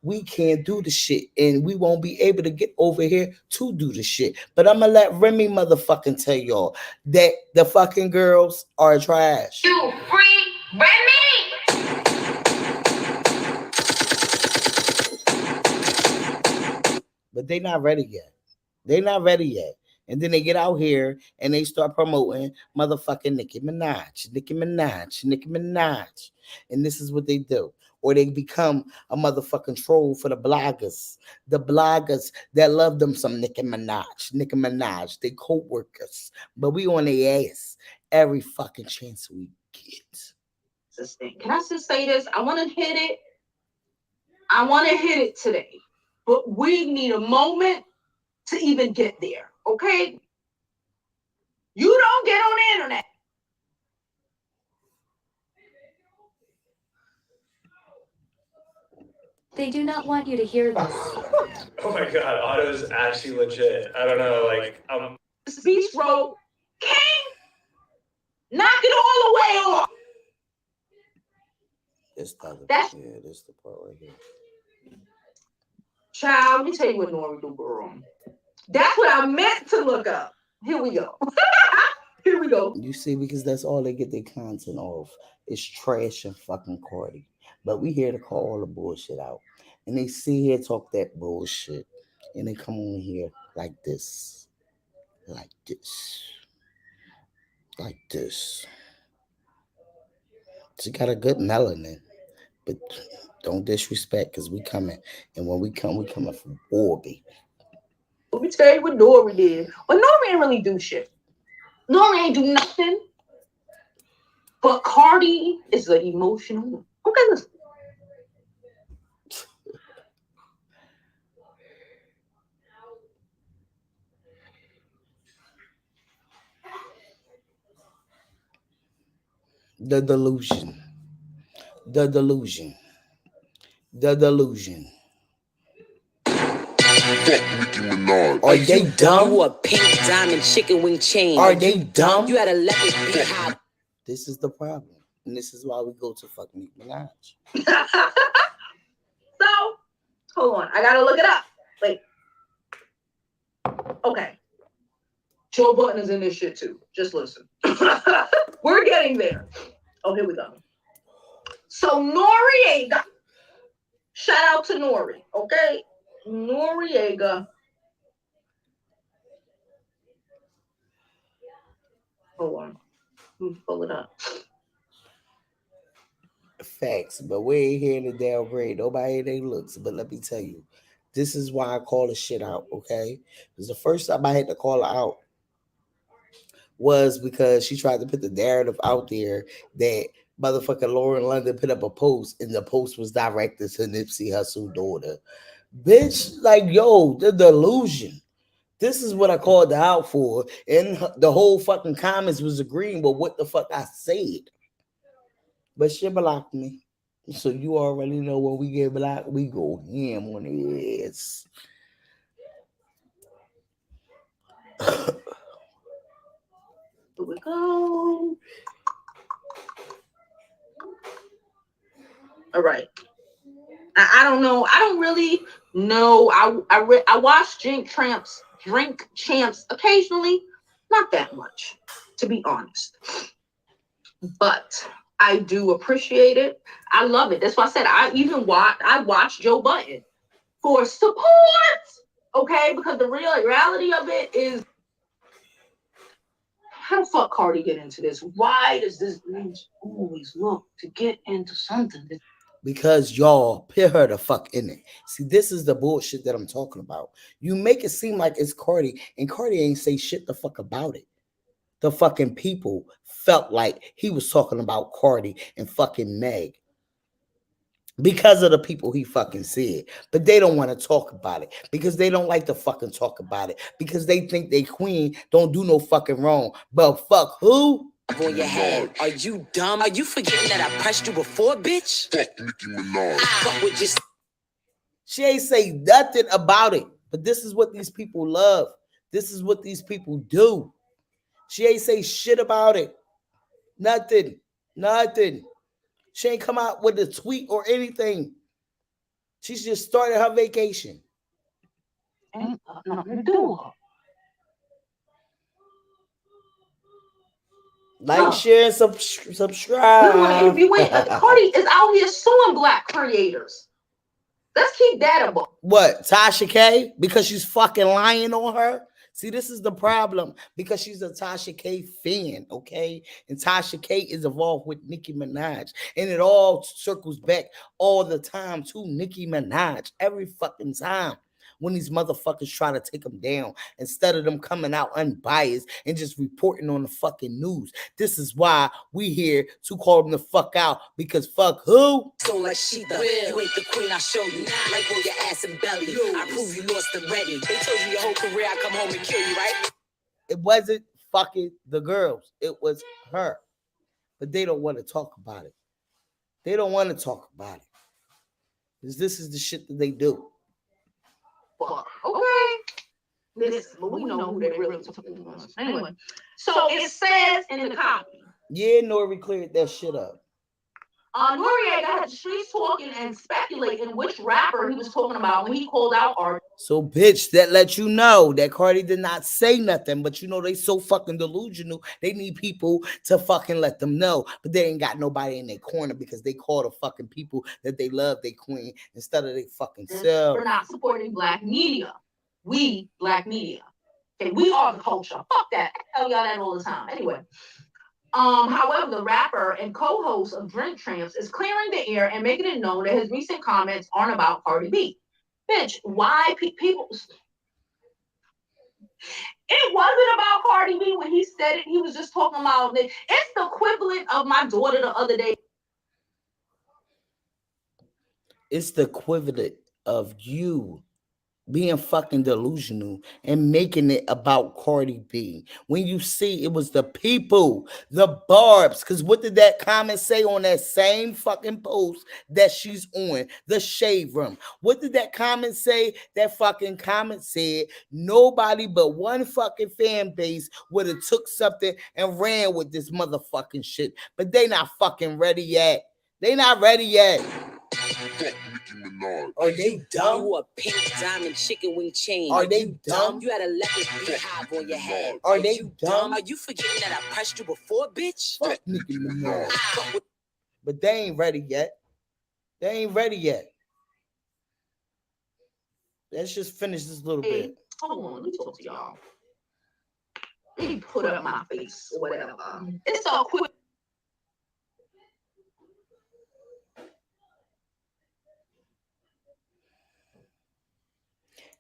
we can't do the shit and we won't be able to get over here to do the shit. But I'm gonna let Remy motherfucking tell y'all that the fucking girls are trash. You free Remy! But they not ready yet. They not ready yet. And then they get out here and they start promoting motherfucking Nicki Minaj. And this is what they do. Or they become a motherfucking troll for the bloggers. The bloggers that love them some Nicki Minaj. They co-workers. But we on their ass every fucking chance we get. Can I just say this? I want to hit it. I want to hit it today. But we need a moment to even get there, okay? You don't get on the internet. They do not want you to hear this. Oh my god, Otto's actually legit. I don't know, like, Beach Road King, knock it all the way off. This the part right here. Child, let me tell you what Nori do, girl. That's what I meant to look up. Here we go. Here we go. You see, because that's all they get their content off. It's trash and fucking Cardi. But we here to call all the bullshit out. And they sit here talk that bullshit. And they come on here like this. Like this. Like this. She got a good melanin. But don't disrespect, because we coming. And when we coming for war, baby. Let me tell you what Nori did. Well, Nori ain't really do shit. Nori ain't do nothing. But Cardi is an emotional. Okay, listen. The delusion. The delusion. The delusion. Fuck Nicki Minaj. Are they dumb? You a pink diamond chicken wing chain. Are they dumb? You had a leopard be high. This is the problem. And this is why we go to fuck Nicki Minaj. So, hold on. I gotta look it up. Wait. Okay. Joe Budden is in this shit too. Just listen. We're getting there. Oh, here we go. So Noriega. Shout out to Nori, okay? Noriega. Hold on. Let me pull it up. Facts, but we ain't here to downgrade nobody they looks. But let me tell you, this is why I call the shit out, okay? Because the first time I had to call her out was because she tried to put the narrative out there that motherfucking Lauren London put up a post and the post was directed to Nipsey Hussle daughter. Bitch, like, yo, the delusion. This is what I called her out for. And the whole fucking comments was agreeing with what the fuck I said. But she blocked me. So you already know when we get blocked, we go ham on the ass. Here we go. All right. I don't know. I don't really know. I watch Drink Champs occasionally, not that much, to be honest. But I do appreciate it. I love it. That's why I said I watched Joe Budden for support. Okay, because the reality of it is, how the fuck Cardi get into this? Why does this bitch always look to get into something? Because y'all put her the fuck in it. See, this is the bullshit that I'm talking about. You make it seem like it's Cardi, and Cardi ain't say shit the fuck about it. The fucking people felt like he was talking about Cardi and fucking Meg because of the people he fucking said. But they don't want to talk about it because they don't like to fucking talk about it because they think they queen don't do no fucking wrong. But fuck who? On your head. Are you dumb? Are you forgetting that I pressed you before, bitch? Fuck Nicki Minaj. Fuck with just. She ain't say nothing about it. But this is what these people love. This is what these people do. She ain't say shit about it. Nothing. Nothing. She ain't come out with a tweet or anything. She's just started her vacation. Ain't nothing to do. Like, share, and subscribe. Cardi is out here suing black creators. Let's keep that above. What, Tasha K? Because she's fucking lying on her? See, this is the problem. Because she's a Tasha K fan, okay? And Tasha K is involved with Nicki Minaj. And it all circles back all the time to Nicki Minaj. Every fucking time. When these motherfuckers try to take them down instead of them coming out unbiased and just reporting on the fucking news. This is why we here to call them the fuck out, because fuck who? So like she the you ain't the queen, I show you. Like on your ass and belly. I prove you lost already. They told you your whole career I come home and kill you, right? It wasn't fucking the girls. It was her. But they don't want to talk about it. They don't want to talk about it. Because this is the shit that they do. Fuck. Okay. Listen, but we know who they really talking about. Anyway, so it says in the copy. Yeah, Nori cleared that shit up. Noriega had the streets talking and speculating which rapper he was talking about when he called out Cardi. So, bitch, that lets you know that Cardi did not say nothing, but you know they so fucking delusional. They need people to fucking let them know, but they ain't got nobody in their corner because they call the fucking people that they love their queen instead of they fucking self. We're not supporting black media. We, black media. Okay, we are the culture. Fuck that. I tell y'all that all the time. Anyway. However, the rapper and co-host of Drink Champs is clearing the air and making it known that his recent comments aren't about Cardi B. Bitch, why people? It wasn't about Cardi B when he said it. He was just talking about it. It's the equivalent of my daughter the other day. It's the equivalent of you being fucking delusional and making it about Cardi B. When you see it was the people, the Barbs, because what did that comment say on that same fucking post that she's on, the shade room? What did that comment say? That fucking comment said nobody but one fucking fan base would have took something and ran with this motherfucking shit. But they not fucking ready yet. They not ready yet. Are they dumb? You a pink diamond chicken wing chain. Are they dumb? You had a leopard beehive on your head. Are they dumb? Are you forgetting that I pressed you before, bitch? Fuck Nicki Minaj. But they ain't ready yet. They ain't ready yet. Let's just finish this little bit. Hold on, let me talk to y'all. Let me put up my face or whatever. It's so quick.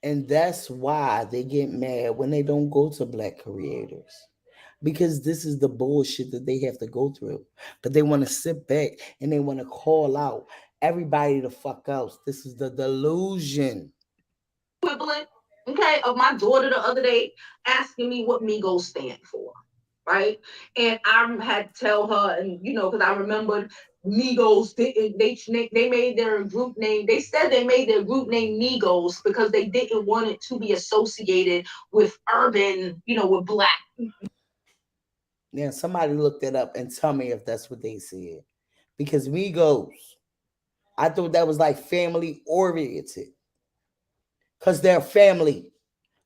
And that's why they get mad when they don't go to black creators. Because this is the bullshit that they have to go through. But they want to sit back and they want to call out everybody the fuck else. This is the delusion. Equivalent, okay, of my daughter the other day asking me what Migos stand for, right? And I had to tell her, and because I remembered Migos didn't they made their group name. They said they made their group name Migos because they didn't want it to be associated with urban, with black. Now somebody look that up and tell me if that's what they said. Because Migos, I thought that was like family oriented. Because they're family.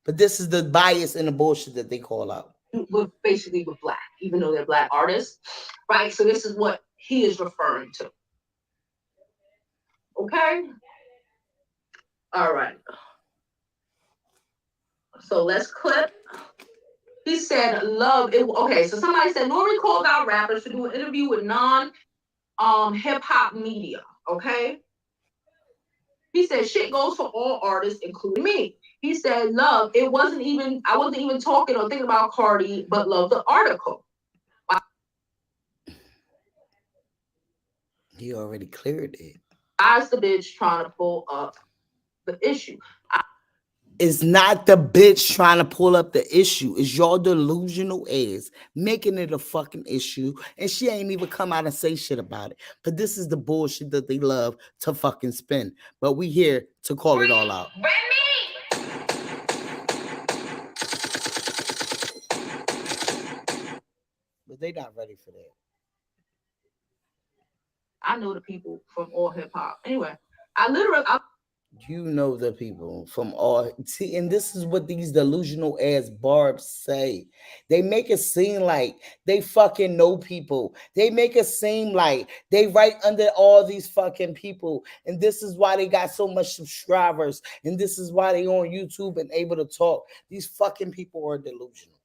But this is the bias and the bullshit that they call out. With basically with black, even though they're black artists, right? So this is what he is referring to. Okay. All right. So let's clip. He said, "Love it." Okay, so somebody said Nori called out rappers to do an interview with hip hop media. Okay. He said shit goes for all artists, including me. He said, "Love, I wasn't even talking or thinking about Cardi, but love the article." He already cleared it. I's the bitch trying to pull up the issue. It's not the bitch trying to pull up the issue. It's your delusional ass making it a fucking issue. And she ain't even come out and say shit about it. But this is the bullshit that they love to fucking spin. But we here to call it all out. But they not ready for that. I know the people from all hip hop. Anyway, you know the people from all. See, and this is what these delusional ass barbs say. They make it seem like they fucking know people. They make it seem like they right under all these fucking people. And this is why they got so much subscribers. And this is why they on YouTube and able to talk. These fucking people are delusional.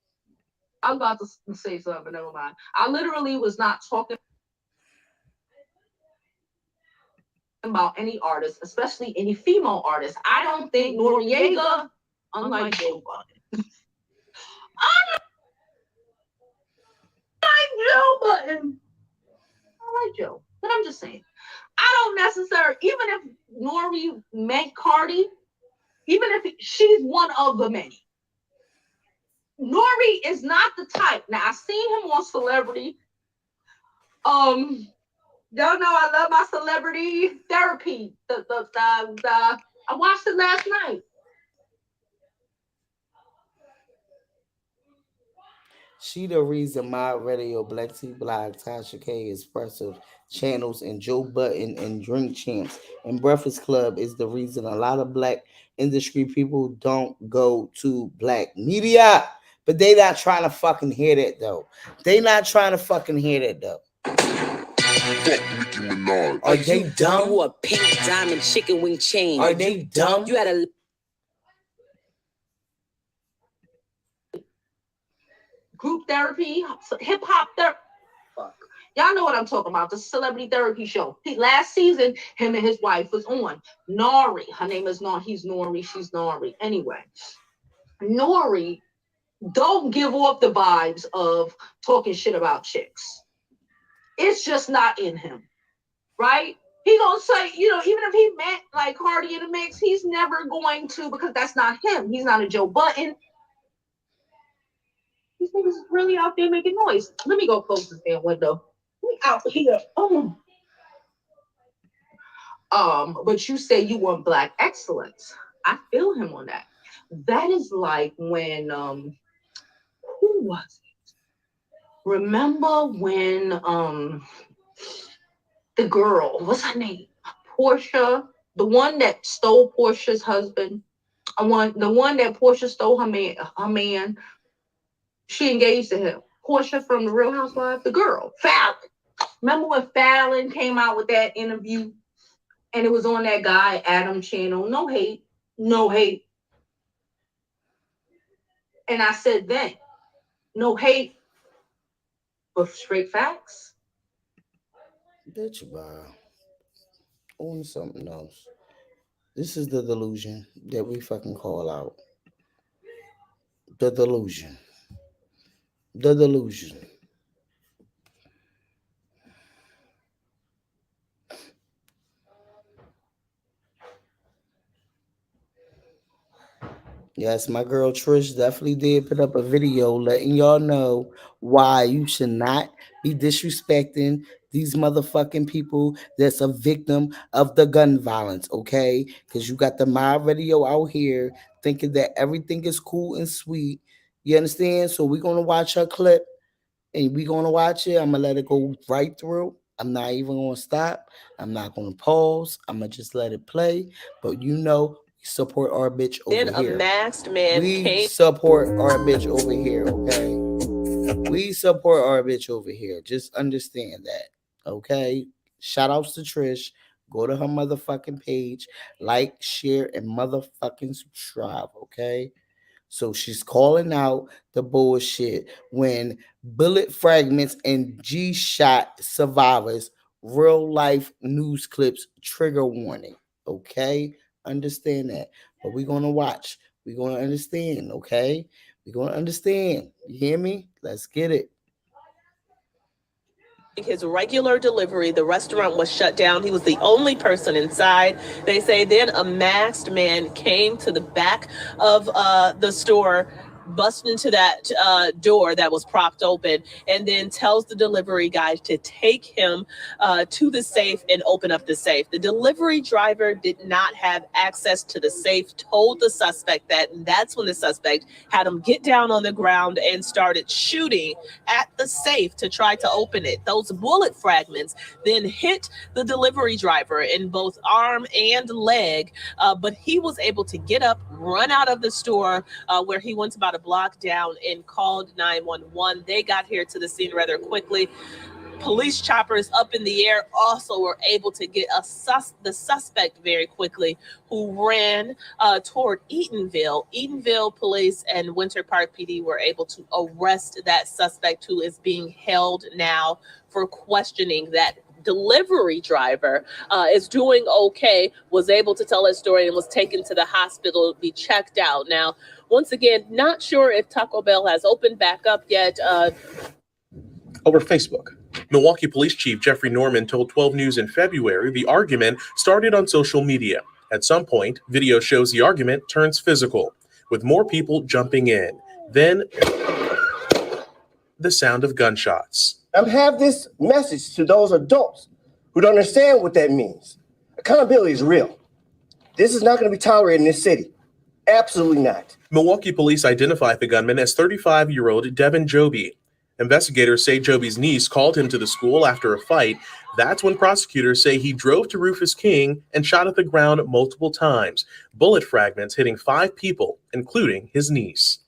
I'm about to say something, never mind. I literally was not talking about any artist, especially any female artist. I don't think Noriega, unlike Joe Budden. Joe Budden. I like Joe, but I'm just saying. I don't necessarily, even if Nori met Cardi, even if she's one of the many, Nori is not the type. Now, I've seen him on Celebrity. Y'all know I love my Celebrity Therapy. I watched it last night. She the reason my radio, Black Tea Blog, Tasha K, Expressive Channels, and Joe Button and Drink Champs and Breakfast Club is the reason a lot of black industry people don't go to black media. But they not trying to fucking hear that though. They not trying to fucking hear that though. Fuck Nicki Minaj. Are they dumb? You a pink diamond chicken wing chain. Are they dumb? You had a group therapy, hip hop therapy. Fuck. Y'all know what I'm talking about. The Celebrity Therapy Show. Last season, him and his wife was on. Nori. Her name is Nori. He's Nori. She's Nori. Anyway, Nori don't give off the vibes of talking shit about chicks. It's just not in him, right? He gonna say, even if he met like Cardi in the mix, he's never going to, because that's not him. He's not a Joe Button. These niggas is really out there making noise. Let me go close this damn window. We out here. But you say you want black excellence. I feel him on that. That is like when who was it? Remember when the girl, what's her name? Portia, the one that stole Portia's husband. The one that Portia stole her man. She engaged to him. Portia from the Real Housewives, the girl, Fallon. Remember when Fallon came out with that interview and it was on that guy, Adam channel? No hate, no hate. And I said then, no hate, but straight facts. Bitch, on something else. This is the delusion that we fucking call out. The delusion. The delusion. Yes, my girl Trish definitely did put up a video letting y'all know why you should not be disrespecting these motherfucking people that's a victim of the gun violence, okay? Because you got the mob video out here thinking that everything is cool and sweet. You understand? So we're going to watch her clip and we're going to watch it. I'm going to let it go right through. I'm not even going to stop. I'm not going to pause. I'm going to just let it play. But you know, we support our bitch over Then a here. masked man We came. support our bitch over here, okay? We support our bitch over here. Just understand that, okay? Shout outs to Trish. Go to her motherfucking page. Like, share, and motherfucking subscribe, okay? So she's calling out the bullshit when bullet fragments and G shot survivors, real life news clips, trigger warning. Okay? Understand that. But we're going to watch. We're going to understand. Okay? We're going to understand. You hear me? Let's get it. His regular delivery, the restaurant was shut down. He was the only person inside. They say then a masked man came to the back of the store, bust into that door that was propped open, and then tells the delivery guy to take him to the safe and open up the safe. The delivery driver did not have access to the safe, told the suspect that, and that's when the suspect had him get down on the ground and started shooting at the safe to try to open it. Those bullet fragments then hit the delivery driver in both arm and leg, but he was able to get up, run out of the store where he went about a block down and called 911. They got here to the scene rather quickly. Police choppers up in the air also were able to get the suspect very quickly, who ran toward Eatonville. Eatonville police and Winter Park PD were able to arrest that suspect, who is being held now for questioning. That delivery driver is doing okay, was able to tell his story, and was taken to the hospital to be checked out. Now, once again, not sure if Taco Bell has opened back up yet. Over Facebook. Milwaukee Police Chief Jeffrey Norman told 12 News in February the argument started on social media. At some point, video shows the argument turns physical, with more people jumping in. Then, the sound of gunshots. I have this message to those adults who don't understand what that means. Accountability is real. This is not going to be tolerated in this city. Absolutely not. Milwaukee police identified the gunman as 35-year-old Devin Joby. Investigators say Joby's niece called him to the school after a fight. That's when prosecutors say he drove to Rufus King and shot at the ground multiple times, bullet fragments hitting 5 people, including his niece.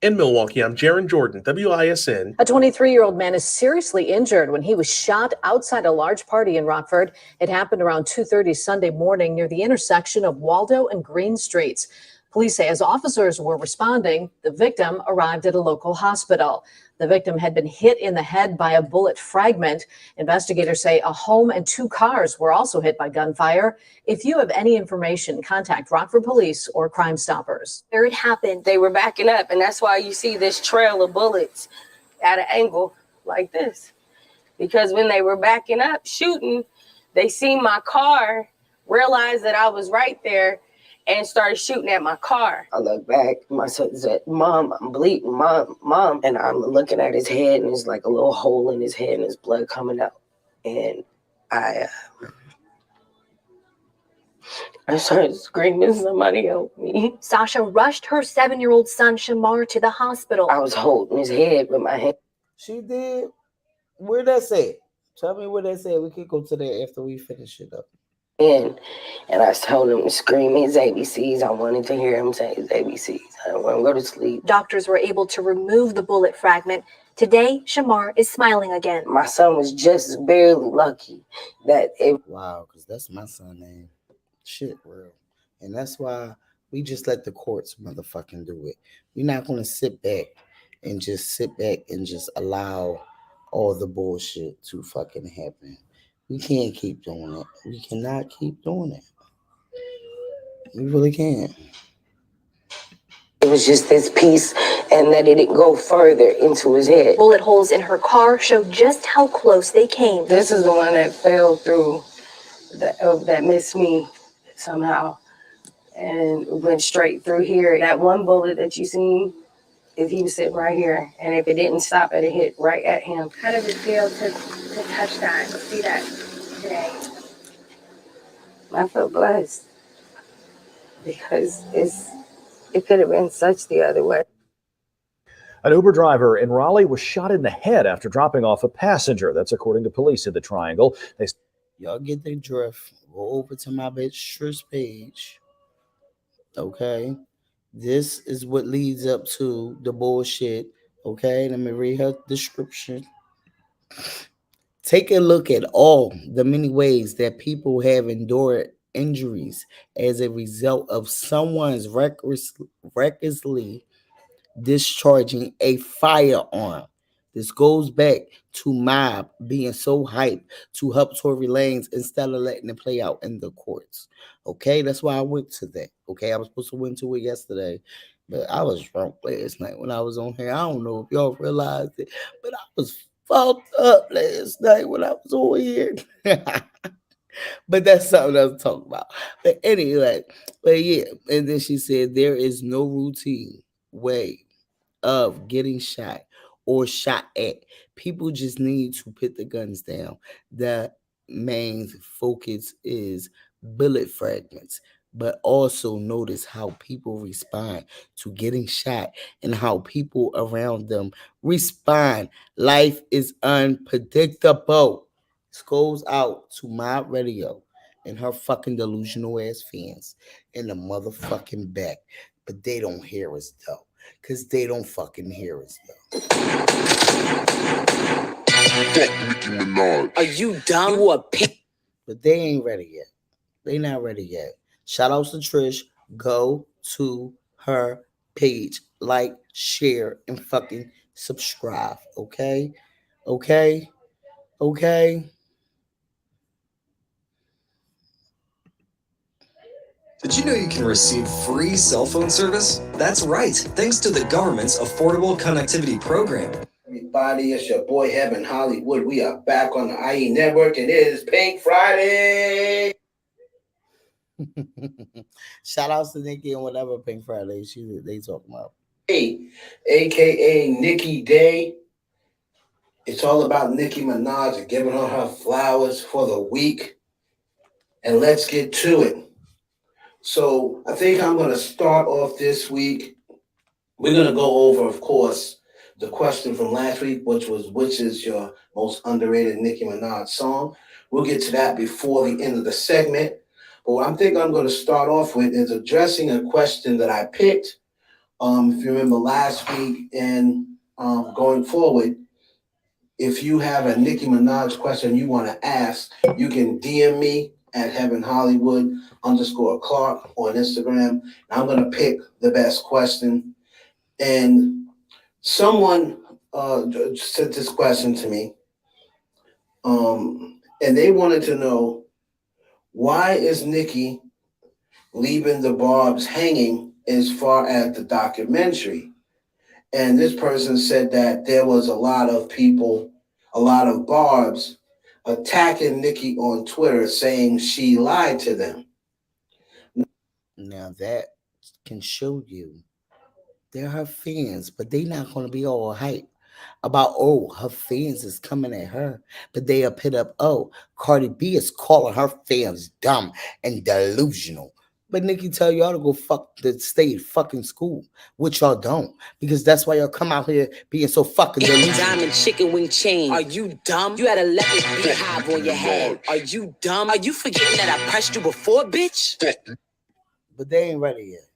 In Milwaukee, I'm Jaron Jordan, WISN. A 23-year-old man is seriously injured when he was shot outside a large party in Rockford. It happened around 2:30 Sunday morning near the intersection of Waldo and Green Streets. Police say as officers were responding, the victim arrived at a local hospital. The victim had been hit in the head by a bullet fragment. Investigators say a home and 2 cars were also hit by gunfire. If you have any information, contact Rockford Police or Crime Stoppers. Where it happened, they were backing up, and that's why you see this trail of bullets at an angle like this. Because when they were backing up shooting, they seen my car, realized that I was right there, and started shooting at my car. I look back, my son said, "Mom, I'm bleeding, Mom." And I'm looking at his head, and there's like a little hole in his head, and his blood coming out. And I started screaming, "Somebody help me." Sasha rushed her 7-year-old son, Shamar, to the hospital. I was holding his head with my hand. She did. Where that say? Tell me where that say. We can go to that after we finish it up. And I told him to scream his ABCs. I wanted to hear him say his ABCs. I didn't want to go to sleep. Doctors were able to remove the bullet fragment. Today, Shamar is smiling again. My son was just barely lucky that it... Wow, because that's my son's name. Shit, real. And that's why we just let the courts motherfucking do it. We're not going to sit back and just allow all the bullshit to fucking happen. We can't keep doing it. We cannot keep doing it. You really can't. It was just this piece, and that it didn't go further into his head. Bullet holes in her car show just how close they came. This is the one that fell through, that missed me somehow, and went straight through here. That one bullet that you seen, if he was sitting right here, and if it didn't stop, it hit right at him. How does it feel to touch that, see that today? I feel blessed because it could have been such the other way. An Uber driver in Raleigh was shot in the head after dropping off a passenger. That's according to police in the Triangle. Y'all get the drift. Go over to my bitch Trish page. Okay. This is what leads up to the bullshit. Okay. Let me read her description. Take a look at all the many ways that people have endured injuries as a result of someone's recklessly discharging a firearm. This goes back to Mob being so hyped to help Tory Lanez instead of letting it play out in the courts. Okay, that's why I went to that. Okay, I was supposed to went to it yesterday, but I was drunk last night when I was on here. I don't know if y'all realized it, but I was fucked up last night when I was on here. But that's something else to talk about. But anyway, but yeah, and then she said there is no routine way of getting shot or shot at. People just need to put the guns down. The main focus is bullet fragments, but also notice how people respond to getting shot and how people around them respond. Life is unpredictable. This goes out to my radio and her fucking delusional ass fans in the motherfucking back. But they don't hear us though. Cause they don't fucking hear us though. Are you dumb? You a pig. But they ain't ready yet. They not ready yet. Shout outs to Trish. Go to her page. Like, share, and fucking subscribe. Okay? Okay? Okay? Did you know you can receive free cell phone service? That's right, thanks to the government's Affordable Connectivity Program. Everybody, it's your boy Heaven Hollywood. We are back on the IE Network. It is Pink Friday. Shout outs to Nikki and whatever Pink Friday they talking about. Hey, aka Nikki Day. It's all about Nicki Minaj and giving her flowers for the week. And let's get to it. So I think I'm going to start off this week. We're going to go over, of course, the question from last week, which is your most underrated Nicki Minaj song. We'll get to that before the end of the segment. But what I think I'm going to start off with is addressing a question that I picked. If you remember last week and going forward, if you have a Nicki Minaj question you want to ask, you can DM me at Heaven Hollywood _Clark on Instagram. And I'm going to pick the best question. And someone sent this question to me. And they wanted to know, why is Nicki leaving the Barbs hanging as far as the documentary? And this person said that there was a lot of people, a lot of Barbs attacking Nicki on Twitter saying she lied to them. Now that can show you they're her fans, but they not going to be all hype about, oh, her fans is coming at her. But they'll put up, oh, Cardi B is calling her fans dumb and delusional. But Nicki tell y'all to go stay in fucking school, which y'all don't, because that's why y'all come out here being so fucking delusional. Diamond chicken wing chain. Are you dumb? You had a leopard beehive on your head. Are you dumb? Are you forgetting that I pressed you before, bitch? But they ain't ready yet.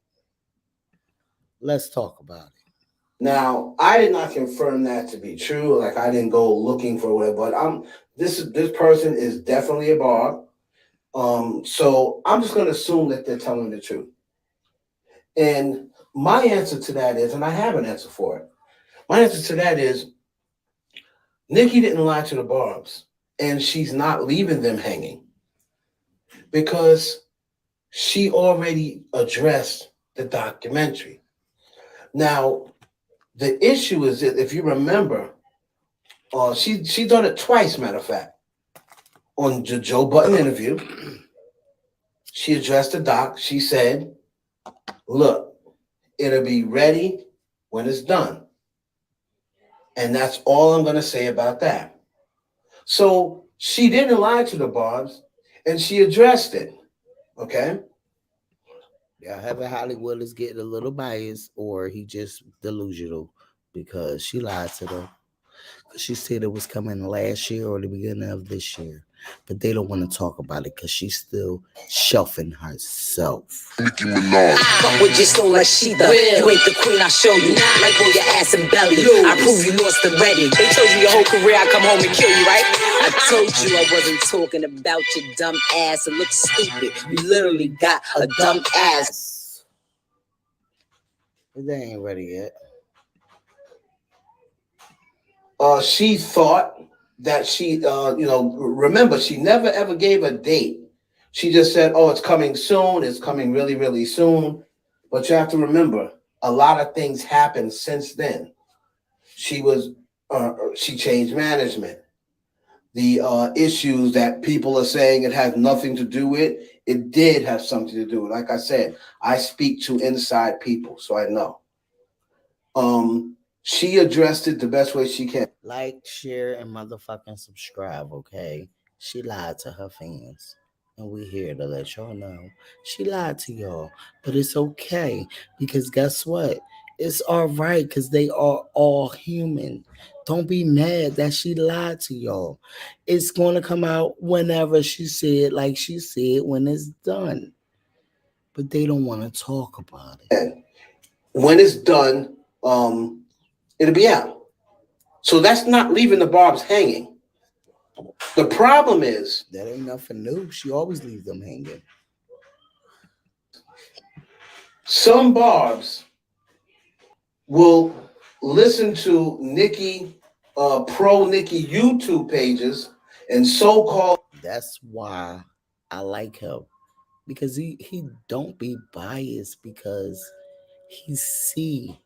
Let's talk about it. Now, I did not confirm that to be true. Like, I didn't go looking for it, but this person is definitely a Barb. So I'm just going to assume that they're telling the truth. And my answer to that is, and I have an answer for it. My answer to that is, Nicki didn't lie to the Barbs, and she's not leaving them hanging, because she already addressed the documentary. Now, the issue is that if you remember, she done it twice, matter of fact. On the Joe Budden interview, she addressed the doc. She said, look, it'll be ready when it's done. And that's all I'm going to say about that. So she didn't lie to the Barbs, and she addressed it. Okay? Yeah, Heaven Hollywood is getting a little biased, or he just delusional because she lied to them. She said it was coming last year or the beginning of this year, but they don't want to talk about it because she's still shelving herself. Nicki Minaj. Fuck with your soul like she the. You ain't the queen, I show you. Like on your ass and belly. I prove you lost already. They told you your whole career I come home and kill you, right? I told you I wasn't talking about your dumb ass. It looks stupid. You literally got a dumb ass. They ain't ready yet. She thought that she, remember, she never ever gave a date. She just said, oh, it's coming soon. It's coming really, really soon. But you have to remember, a lot of things happened since then. She changed management. The issues that people are saying it has nothing to do with, it did have something to do with. Like I said, I speak to inside people, so I know. She addressed it the best way she can. Like, share, and motherfucking subscribe, okay? She lied to her fans. And we here to let y'all know. She lied to y'all. But it's okay. Because guess what? It's alright because they are all human. Don't be mad that she lied to y'all. It's going to come out whenever she said, like she said, when it's done. But they don't want to talk about it. And when it's done, it'll be out. So that's not leaving the Barbs hanging. The problem is that ain't nothing new. She always leaves them hanging. Some Barbs will listen to Nicki, pro Nicki YouTube pages and so-called. That's why I like him. Because he don't be biased, because he see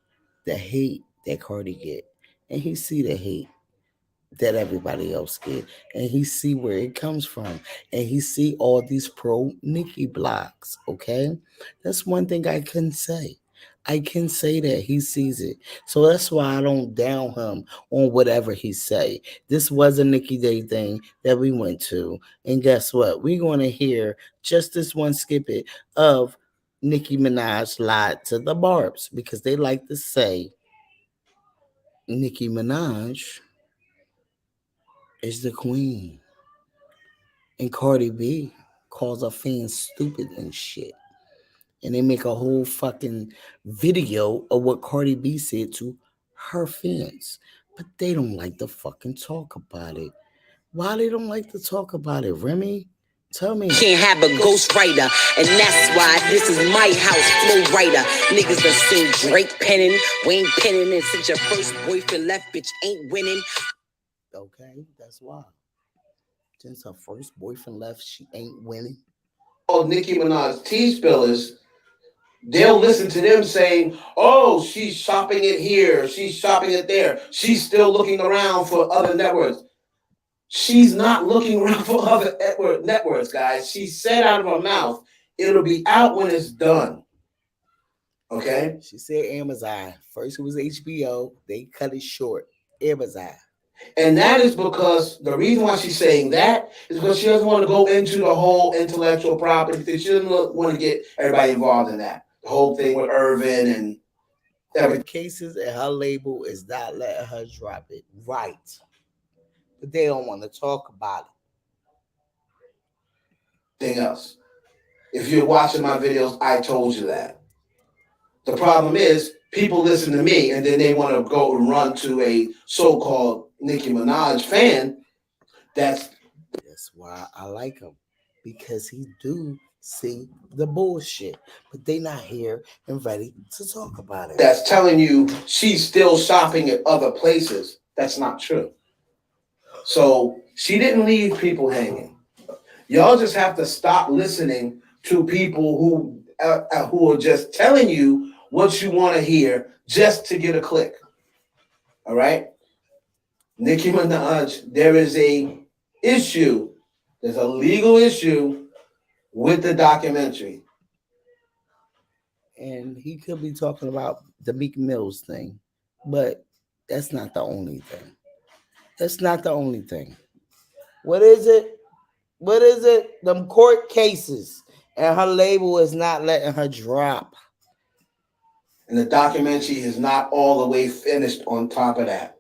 the hate that Cardi get. And he see the hate that everybody else get. And he see where it comes from. And he see all these pro Nicki blogs. Okay? That's one thing I can say. I can say that he sees it. So that's why I don't down him on whatever he say. This was a Nicki Day thing that we went to. And guess what? We're going to hear just this one snippet of Nicki Minaj lied to the Barbs, because they like to say Nicki Minaj is the queen. And Cardi B calls her fans stupid and shit. And they make a whole fucking video of what Cardi B said to her fans. But they don't like to fucking talk about it. Why they don't like to talk about it, Remy? Tell me. Can't have a ghost writer, and that's why this is my house, flow writer. Niggas done seen Drake penning, Wayne penning, and since your first boyfriend left, bitch ain't winning. Okay, that's why. Since her first boyfriend left, she ain't winning. Oh, Nicki Minaj T-spillers, they'll listen to them saying, oh, she's shopping it here, she's shopping it there, she's still looking around for other networks. She's not looking around for other networks, guys. She said out of her mouth, it'll be out when it's done. Okay? She said Amazon. First it was HBO. They cut it short. Amazon. And that is because the reason why she's saying that is because she doesn't want to go into the whole intellectual property thing. She doesn't want to get everybody involved in that. The whole thing with Irvin and everything. Cases, and her label is not letting her drop it. Right. But they don't want to talk about it. Thing else. If you're watching my videos, I told you that. The problem is people listen to me and then they want to go and run to a so-called Nicki Minaj fan. That's why I like him, because he do see the bullshit, but they not here and ready to talk about it. That's telling you she's still shopping at other places. That's not true. So she didn't leave people hanging. Y'all just have to stop listening to people who are just telling you what you want to hear just to get a click. All right, Nicki Minaj, there is a issue. There's a legal issue with the documentary. And he could be talking about the Meek Mills thing, but that's not the only thing. That's not the only thing. What is it? What is it? Them court cases, and her label is not letting her drop. And the documentary is not all the way finished on top of that.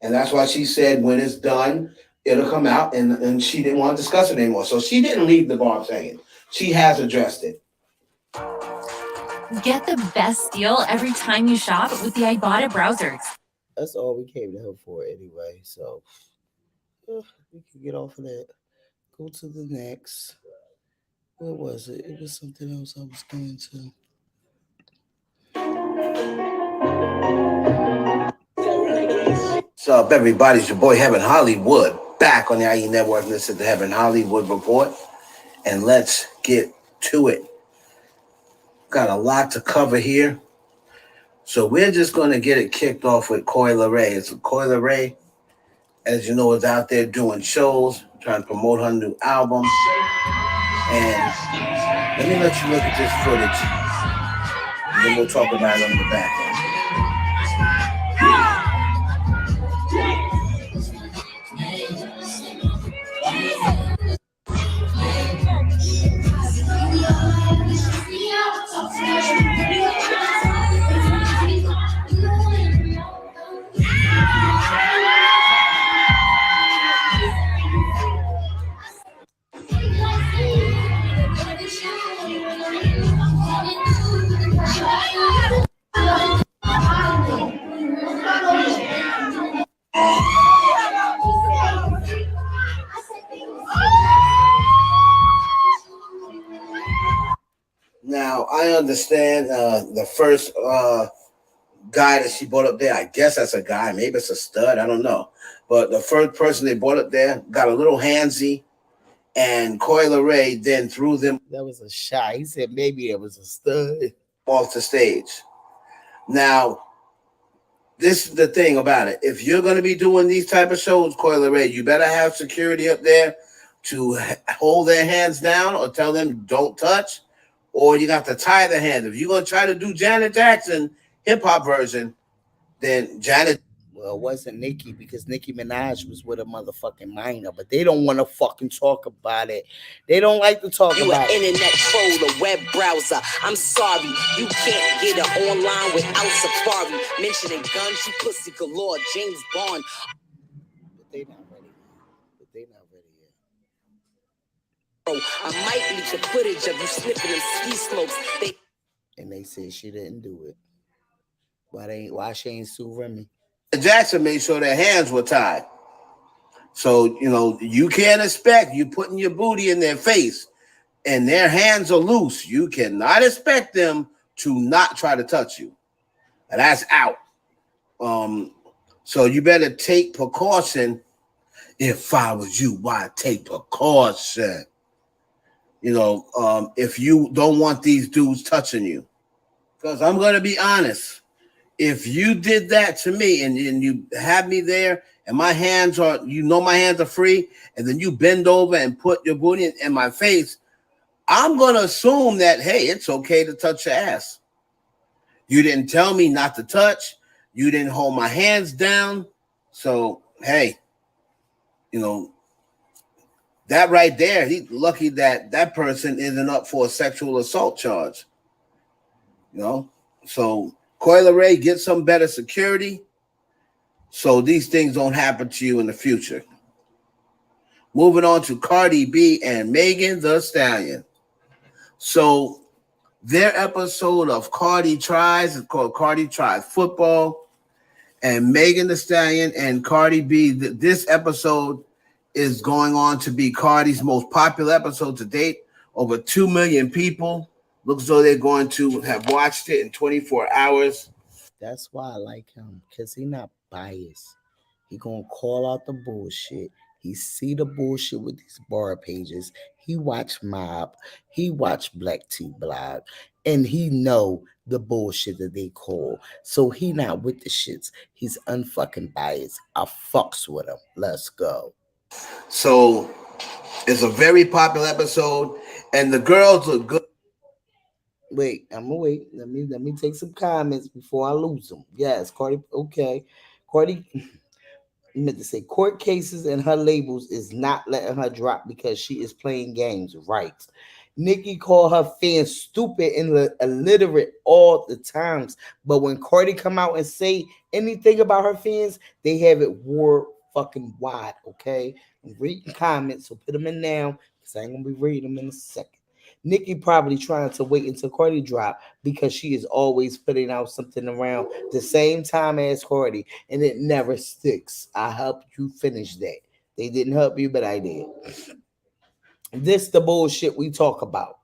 And that's why she said when it's done, it'll come out, and she didn't want to discuss it anymore. So she didn't leave the BARBS hanging. She has addressed it. Get the best deal every time you shop with the Ibotta browsers. That's all we came to her for anyway. So we can get off of that. Go to the next. What was it? It was something else I was going to. What's up, everybody? It's your boy Heaven Hollywood back on the IE Network. This is the Heaven Hollywood Report, and let's get to it. Got a lot to cover here, so we're just going to get it kicked off with Coi Leray. So Coi Leray, as you know, is out there doing shows, trying to promote her new album. And let me let you look at this footage, and then we'll talk about it on the back end. Now, I understand the first guy that she brought up there, I guess that's a guy, maybe it's a stud, I don't know. But the first person they brought up there got a little handsy, and Coi Leray then threw them. That was a shot. He said maybe it was a stud. Off the stage. Now, this is the thing about it. If you're going to be doing these type of shows, Coi Leray, you better have security up there to hold their hands down or tell them don't touch, or you got to tie their hands. If you're going to try to do Janet Jackson hip-hop version, then Janet... Well, it wasn't Nicki, because Nicki Minaj was with a motherfucking minor, but they don't want to fucking talk about it. They don't like to talk about it. You an internet troll, a web browser. I'm sorry, you can't get it online without Safari. Mentioning guns, you pussy galore, James Bond. But they not ready. But they not ready yet. Bro, I might leak the footage of you slipping them ski slopes. And they said she didn't do it. Why she ain't sue Remy? Jackson made sure their hands were tied. So, you know, you can't expect you putting your booty in their face and their hands are loose. You cannot expect them to not try to touch you. And that's out. So you better take precaution. If I was you, why take precaution? You know, if you don't want these dudes touching you. Because I'm going to be honest. If you did that to me and you have me there and my hands are, you know, my hands are free, and then you bend over and put your booty in my face, I'm going to assume that, hey, it's okay to touch your ass. You didn't tell me not to touch. You didn't hold my hands down. So, hey, you know, that right there, he's lucky that that person isn't up for a sexual assault charge. You know, so Coi Leray, get some better security so these things don't happen to you in the future. Moving on to Cardi B and Megan Thee Stallion. So their episode of Cardi Tries is called Cardi Tries Football. And Megan Thee Stallion and Cardi B, this episode is going on to be Cardi's most popular episode to date. Over 2 million people. Looks as though they're going to have watched it in 24 hours. That's why I like him, because he's not biased. He gonna call out the bullshit. He see the bullshit with these bar pages. He watch Mob. He watch Black T Blog, and he know the bullshit that they call. So he not with the shits. He's unfucking biased. I fucks with him. Let's go. So it's a very popular episode, and the girls look good. Wait, I'm gonna wait. Let me take some comments before I lose them. Yes, Cardi. Okay, Cardi. I meant to say court cases and her labels is not letting her drop because she is playing games. Right. Nicki called her fans stupid and illiterate all the times. But when Cardi come out and say anything about her fans, they have it war fucking wide. Okay. I'm reading comments, so put them in now because I ain't gonna be reading them in a second. Nicki probably trying to wait until Cardi drop because she is always putting out something around the same time as Cardi and it never sticks. I helped you finish that. They didn't help you, but I did. This the bullshit we talk about.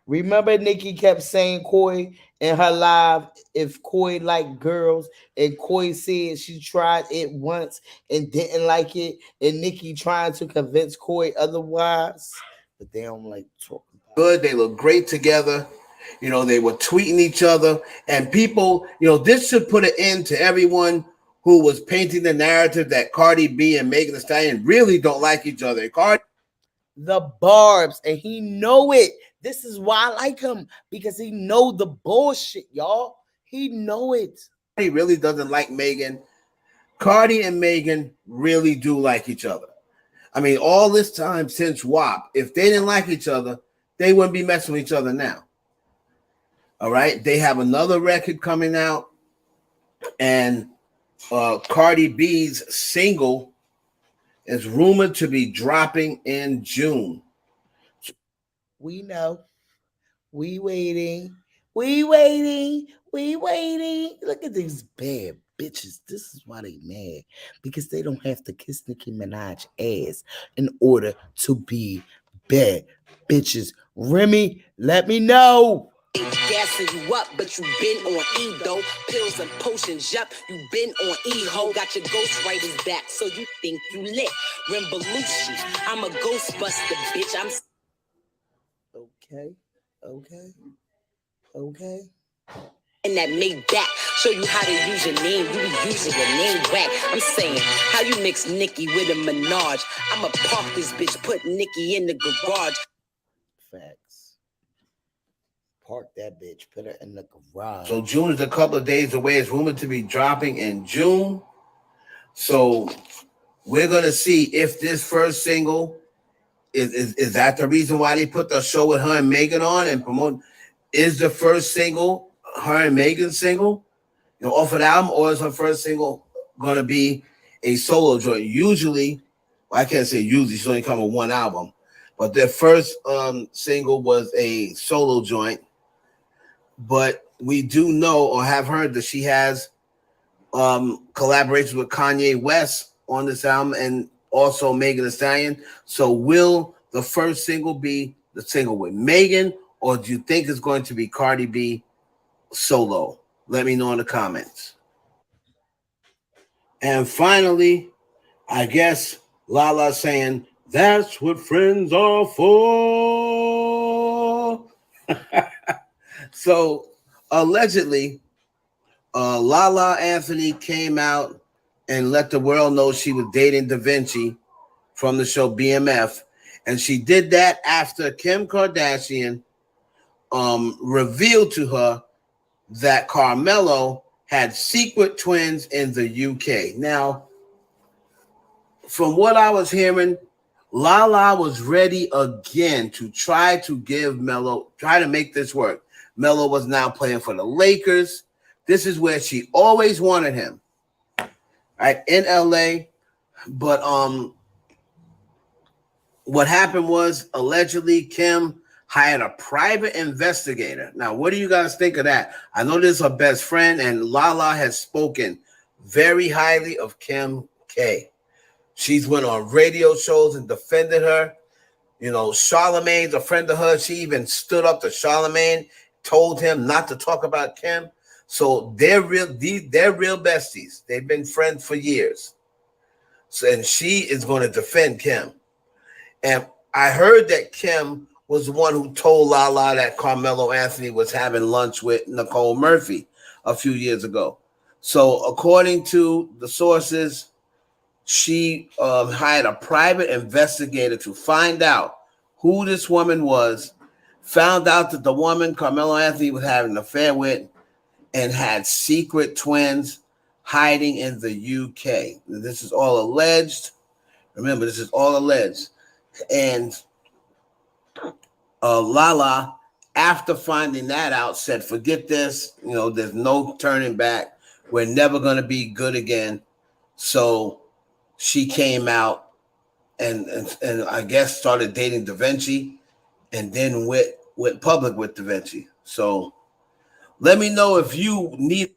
Remember Nicki kept saying Koi in her live if Koi liked girls and Koi said she tried it once and didn't like it and Nicki trying to convince Koi otherwise, but they don't like talking. Good. They look great together. You know, they were tweeting each other, and people, this should put an end to everyone who was painting the narrative that Cardi B and Megan Thee Stallion really don't like each other. The Barbs, and he know it. This is why I like him, because he know the bullshit, y'all. He know it. Cardi really doesn't like Megan. Cardi and Megan really do like each other. I mean, all this time since WAP, if they didn't like each other, they wouldn't be messing with each other now. All right. They have another record coming out, and Cardi B's single is rumored to be dropping in June. We know. We waiting. We waiting. We waiting. Look at these bad bitches. This is why they mad. Because they don't have to kiss Nicki Minaj ass in order to be bad bitches. Remy, let me know. Gassing you up, but you been on E though. Pills and potions, yup, you been on E ho. Got your ghostwriters back, so you think you lit. Revolution, I'm a ghostbuster, bitch. I'm Okay. And that made back show you how to use your name. You be using your name whack. I'm saying, how you mix Nicki with a Minaj? I'ma park this bitch, put Nicki in the garage. Facts. Park that bitch, put her in the garage. So June is a couple of days away. It's rumored to be dropping in June. So we're gonna see if this first single is that the reason why they put the show with her and Megan on and promote. Is the first single her and Megan's single, off of the album, or is her first single gonna be a solo joint? Usually, well, I can't say usually, she's only come with one album, but their first single was a solo joint. But we do know or have heard that she has collaborations with Kanye West on this album and also Megan Thee Stallion. So will the first single be the single with Megan, or do you think it's going to be Cardi B solo? Let me know in the comments. And finally, I guess Lala saying, that's what friends are for. So allegedly, Lala Anthony came out and let the world know she was dating Da Vinci from the show BMF. And she did that after Kim Kardashian revealed to her that Carmelo had secret twins in the UK. Now, from what I was hearing, Lala was ready again to try to make this work. Melo was now playing for the Lakers. This is where she always wanted him, right, in LA. But what happened was allegedly Kim hired a private investigator. Now, what do you guys think of that? I know this is her best friend, and Lala has spoken very highly of Kim K. She's went on radio shows and defended her. Charlamagne's a friend of hers. She even stood up to Charlamagne, told him not to talk about Kim. So they're real besties. They've been friends for years. So, and she is going to defend Kim. And I heard that Kim was the one who told Lala that Carmelo Anthony was having lunch with Nicole Murphy a few years ago. So, according to the sources, she hired a private investigator to find out who this woman was, found out that the woman Carmelo Anthony was having an affair with and had secret twins hiding in the UK. This is all alleged. Remember, this is all alleged. And Lala, after finding that out, said, forget this. There's no turning back. We're never going to be good again. So she came out and I guess started dating Da Vinci and then went public with Da Vinci. So let me know if you need.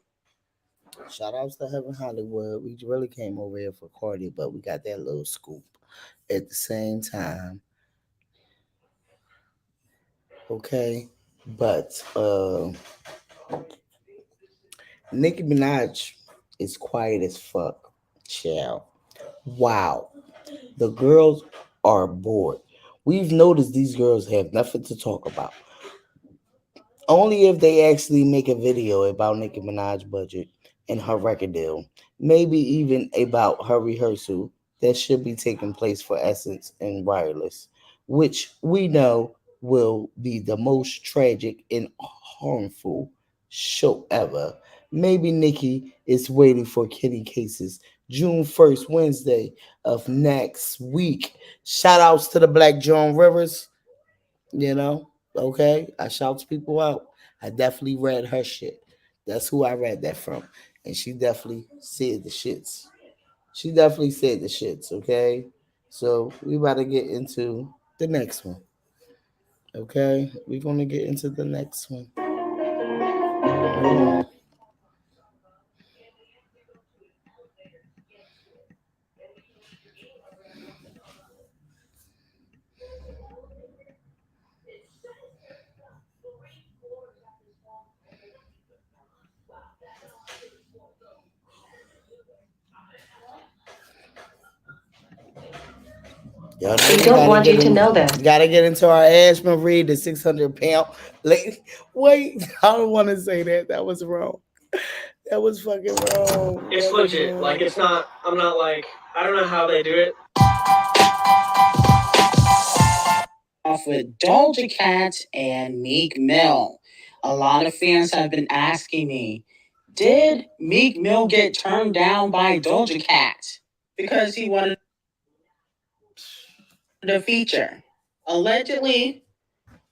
Shout outs to Heaven Hollywood. We really came over here for Cardi, but we got that little scoop at the same time. Okay. But Nicki Minaj is quiet as fuck. Child. Wow. The girls are bored. We've noticed these girls have nothing to talk about. Only if they actually make a video about Nicki Minaj's budget and her record deal. Maybe even about her rehearsal that should be taking place for Essence and Wireless, which we know will be the most tragic and harmful show ever. Maybe Nicki is waiting for Kitty Cases June 1st, Wednesday of next week. Shout outs to the Black John Rivers. Okay, I shouts people out. I definitely read her shit. That's who I read that from. And she definitely said the shits. She definitely said the shits, okay? So we about to get into the next one. Okay? We're gonna get into the next one. Hold on. Y'all know we don't want you to know that. Gotta get into our Ashman Reed, the 600-pound lady. Wait, I don't want to say that. That was wrong. That was fucking wrong. It's legit. Like, it's not, I'm not like, I don't know how they do it. Off with Doja Cat and Meek Mill. A lot of fans have been asking me, did Meek Mill get turned down by Doja Cat because he wanted a feature? Allegedly,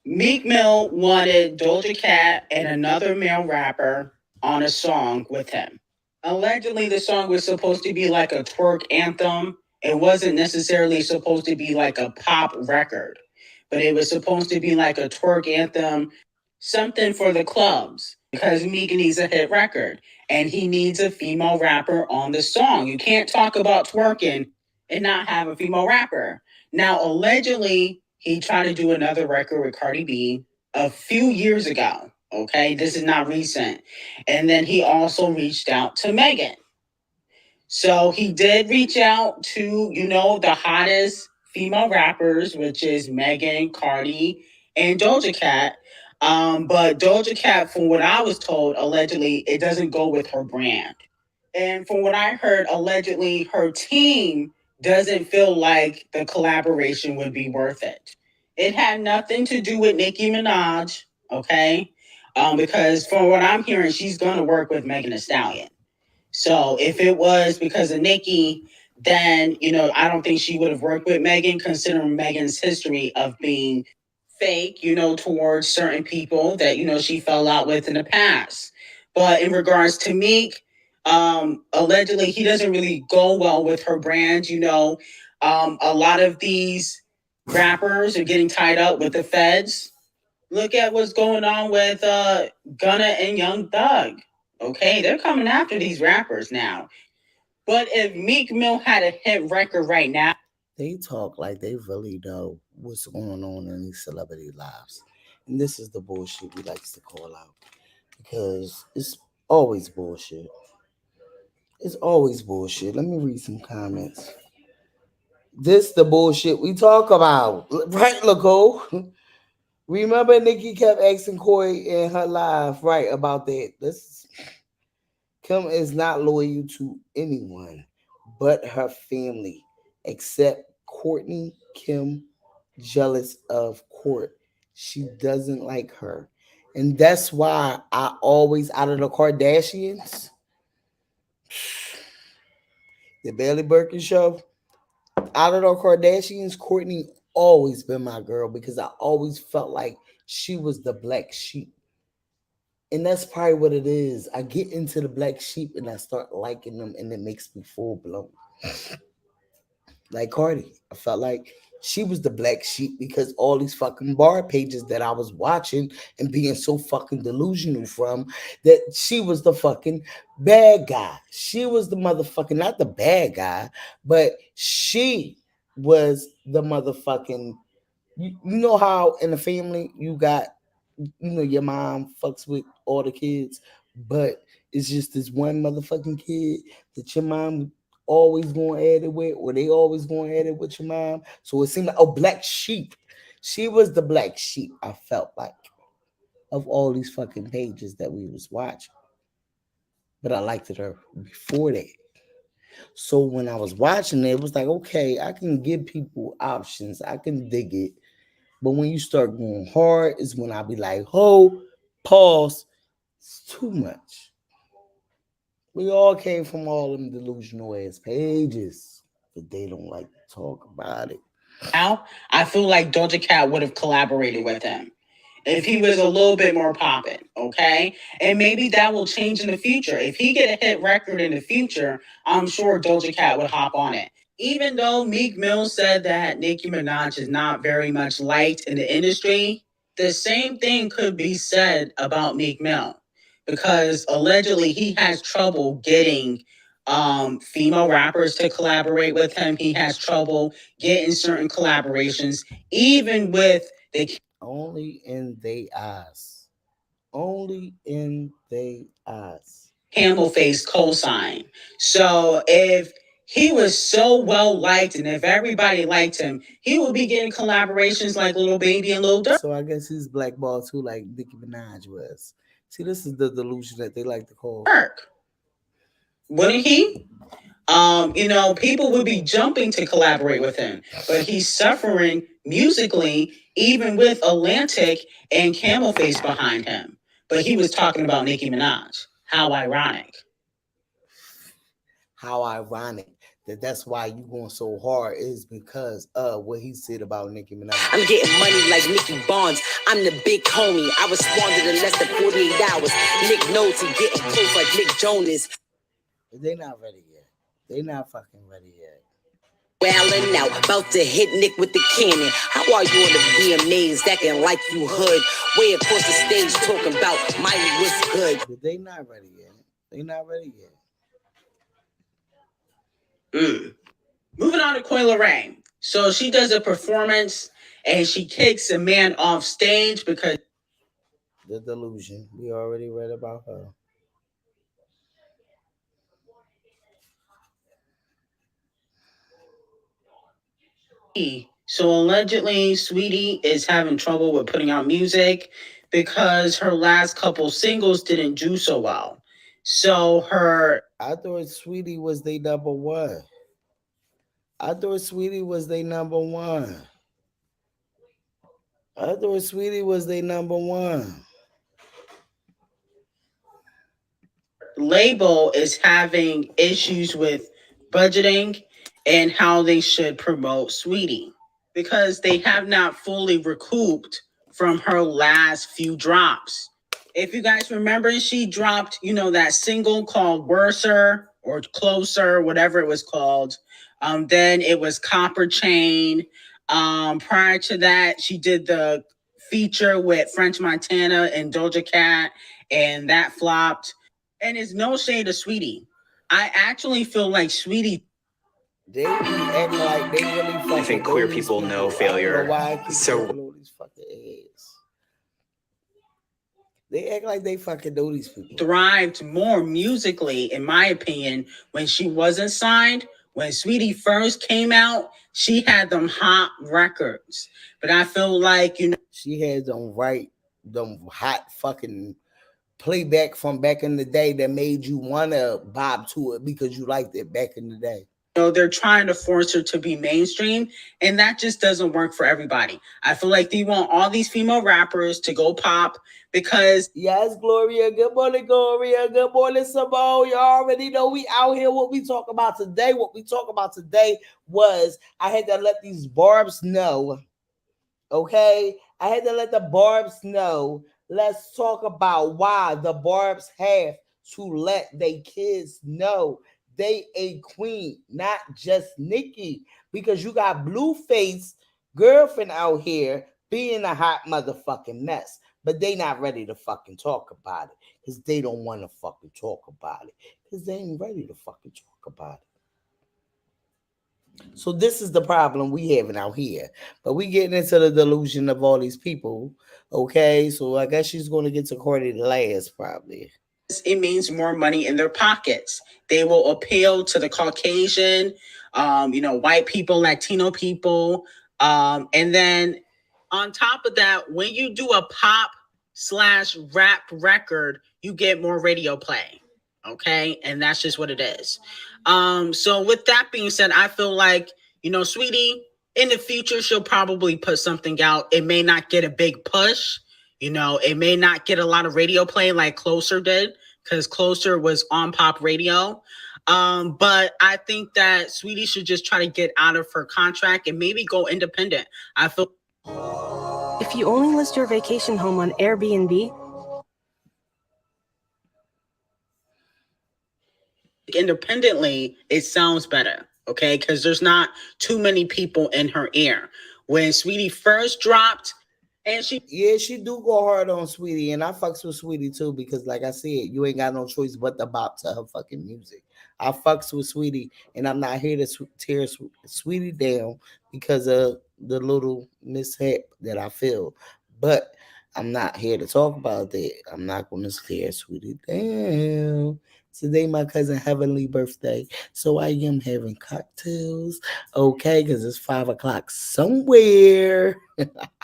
Meek Mill wanted Doja Cat and another male rapper on a song with him. Allegedly, the song was supposed to be like a twerk anthem. It wasn't necessarily supposed to be like a pop record, but it was supposed to be like a twerk anthem, something for the clubs, because Meek needs a hit record and he needs a female rapper on the song. You can't talk about twerking and not have a female rapper. Now, allegedly, he tried to do another record with Cardi B a few years ago. Okay, this is not recent. And then he also reached out to Megan. So he did reach out to, the hottest female rappers, which is Megan, Cardi, and Doja Cat. But Doja Cat, from what I was told, allegedly, it doesn't go with her brand. And from what I heard, allegedly, her team doesn't feel like the collaboration would be worth it. It had nothing to do with Nicki Minaj, okay? Because from what I'm hearing, she's going to work with Megan Thee Stallion. So if it was because of Nicki, then, I don't think she would have worked with Megan, considering Megan's history of being fake, towards certain people that, she fell out with in the past. But in regards to Meek, allegedly, he doesn't really go well with her brand. A lot of these rappers are getting tied up with the feds. Look at what's going on with Gunna and Young Thug. Okay, they're coming after these rappers now. But if Meek Mill had a hit record right now, they talk like they really know what's going on in these celebrity lives. And this is the bullshit we like to call out. Because it's always bullshit. It's always bullshit. Let me read some comments. This the bullshit we talk about, right, Laco? Remember, Nikki kept asking Corey in her live, right, about that. This Kim is not loyal to anyone but her family, except Courtney. Kim jealous of Court. She doesn't like her, and that's why I always out of the Kardashians, the Bailey Birkin show. Out of the Kardashians, Courtney always been my girl because I always felt like she was the black sheep. And that's probably what it is. I get into the black sheep and I start liking them and it makes me full blown. Like Cardi. I felt like she was the black sheep because all these fucking bar pages that I was watching and being so fucking delusional from, that she was the fucking bad guy. She was the motherfucking, not the bad guy, but she was the motherfucking, you know how in the family you got, your mom fucks with all the kids, but it's just this one motherfucking kid that your mom always going at it with, or they always going at it with your mom. So it seemed like, oh, black sheep. She was the black sheep, I felt like, of all these fucking pages that we was watching. But I liked her before that. So when I was watching it, it was like, okay, I can give people options. I can dig it. But when you start going hard is when I be like, oh, pause. It's too much. We all came from all them delusional ass pages, but they don't like to talk about it. Now, I feel like Doja Cat would have collaborated with him if he was a little bit more popping, okay? And maybe that will change in the future. If he get a hit record in the future, I'm sure Doja Cat would hop on it. Even though Meek Mill said that Nicki Minaj is not very much liked in the industry, the same thing could be said about Meek Mill because allegedly he has trouble getting female rappers to collaborate with him. He has trouble getting certain collaborations, even with the only in they eyes. Only in they eyes. camel face cosign. So if he was so well liked and if everybody liked him, he would be getting collaborations like Lil Baby and Lil Durk. So I guess he's blackballed too, like Nicki Minaj was. See, this is the delusion that they like to call. Wouldn't he? People would be jumping to collaborate with him, but he's suffering musically, even with Atlantic and Camel Face behind him. But he was talking about Nicki Minaj. How ironic. How ironic that's why you going so hard is because of what he said about Nicki Minaj. I'm getting money like Nicky Barnes. I'm the big homie. I was squandered in less than 48 hours. Nick knows he getting close like Nick Jonas. They not ready yet. They not fucking ready yet. Wailing out, about to hit Nick with the cannon. How are you on the VMAs acting like you hood? Way across the stage talking about Miley was good. But they not ready yet. They not ready yet. Moving on to Queen Lorraine. So she does a performance and she kicks a man off stage because the delusion. We already read about her. So allegedly, Sweetie is having trouble with putting out music because her last couple singles didn't do so well. So I thought Sweetie was their number one. I thought Sweetie was their number one. Label is having issues with budgeting and how they should promote Sweetie because they have not fully recouped from her last few drops. If you guys remember, she dropped, that single called Worser or Closer, whatever it was called. Then it was Copper Chain. Prior to that, she did the feature with French Montana and Doja Cat, and that flopped. And it's no shade of Sweetie. I actually feel like Sweetie. They be acting like they really fucking. I think queer people know failure. So they act like they fucking know these people. Thrived more musically, in my opinion, when she wasn't signed When Sweetie first came out, she had them hot records. But I feel like, she had them hot fucking playback from back in the day that made you want to bob to it because you liked it back in the day. They're trying to force her to be mainstream, and that just doesn't work for everybody. I feel like they want all these female rappers to go pop because yes, Gloria. Good morning, Gloria. Good morning, Simone. You already know we out here. What we talk about today? What we talk about today was I had to let these barbs know. Okay, I had to let the barbs know. Let's talk about why the barbs have to let their kids know they a queen, not just Nicki. Because you got Blueface girlfriend out here being a hot motherfucking mess. But they not ready to fucking talk about it. Because they don't want to fucking talk about it. Because they ain't ready to fucking talk about it. So this is the problem we having out here. But we getting into the delusion of all these people. Okay, so I guess she's going to get to court last probably. It means more money in their pockets. They will appeal to the Caucasian, white people, Latino people. And then on top of that, when you do a pop/rap record, you get more radio play. Okay. And that's just what it is. So with that being said, I feel like, Sweetie, in the future, she'll probably put something out. It may not get a big push. It may not get a lot of radio play like Closer did, because Closer was on pop radio. But I think that Sweetie should just try to get out of her contract and maybe go independent. I feel if you only list your vacation home on Airbnb, independently, it sounds better. Okay, because there's not too many people in her ear. When Sweetie first dropped, and she do go hard on Sweetie, and I fucks with Sweetie too because, like I said, you ain't got no choice but to bop to her fucking music. I fucks with Sweetie, and I'm not here to tear Sweetie down because of the little mishap that I feel, but I'm not here to talk about that. I'm not going to tear Sweetie down. Today my cousin Heavenly birthday, so I am having cocktails, okay, because it's 5:00 somewhere.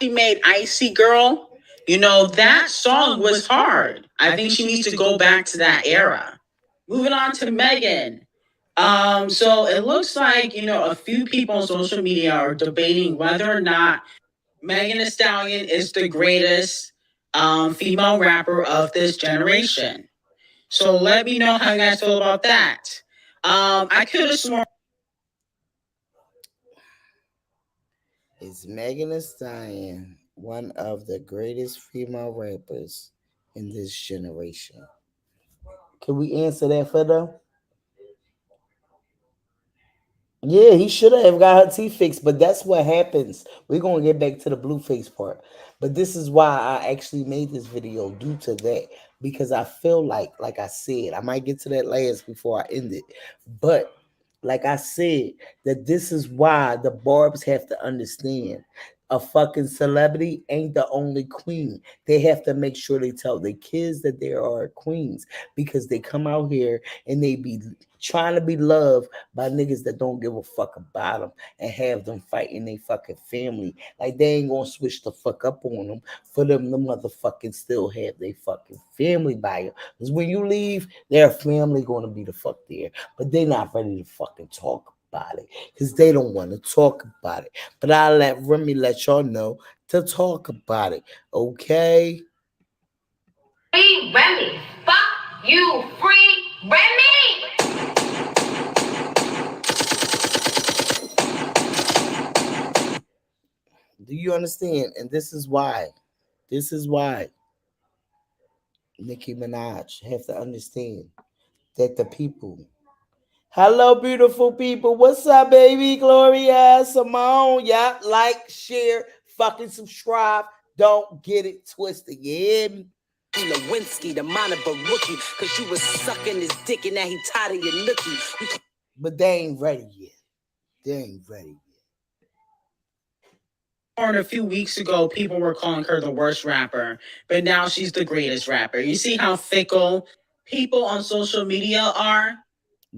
She made Icy Girl. That song was hard. I think she needs to go back to that era. Moving on to Megan. So it looks like, a few people on social media are debating whether or not Megan Thee Stallion is the greatest female rapper of this generation. So let me know how you guys feel about that. I could have sworn. Is Megan Thee Stallion one of the greatest female rappers in this generation? Can we answer that for them? Yeah, he should have got her teeth fixed, but that's what happens. We're going to get back to the Blueface part. But this is why I actually made this video due to that. Because I feel like I said, I might get to that last before I end it. But like I said, that this is why the Barbs have to understand a fucking celebrity ain't the only queen. They have to make sure they tell their kids that they are queens because they come out here and they be trying to be loved by niggas that don't give a fuck about them and have them fighting their fucking family. Like they ain't gonna switch the fuck up on them for them to motherfucking still have their fucking family by you. Because when you leave, their family gonna be the fuck there. But they not ready to fucking talk about it because they don't want to talk about it. But I'll let Remy let y'all know to talk about it. Okay? Free Remy. Fuck you, free Remy. Do you understand? And this is why. This is why Nicki Minaj have to understand that the people. Hello, beautiful people. What's up, baby? Gloria, Simone. Yeah, like, share, fucking subscribe. Don't get it twisted. Yeah. Lewinsky, the mind of a rookie, cause you was sucking his dick and now he tired of your nookie. But they ain't ready yet. They ain't ready yet. A few weeks ago, people were calling her the worst rapper, but now she's the greatest rapper. You see how fickle people on social media are?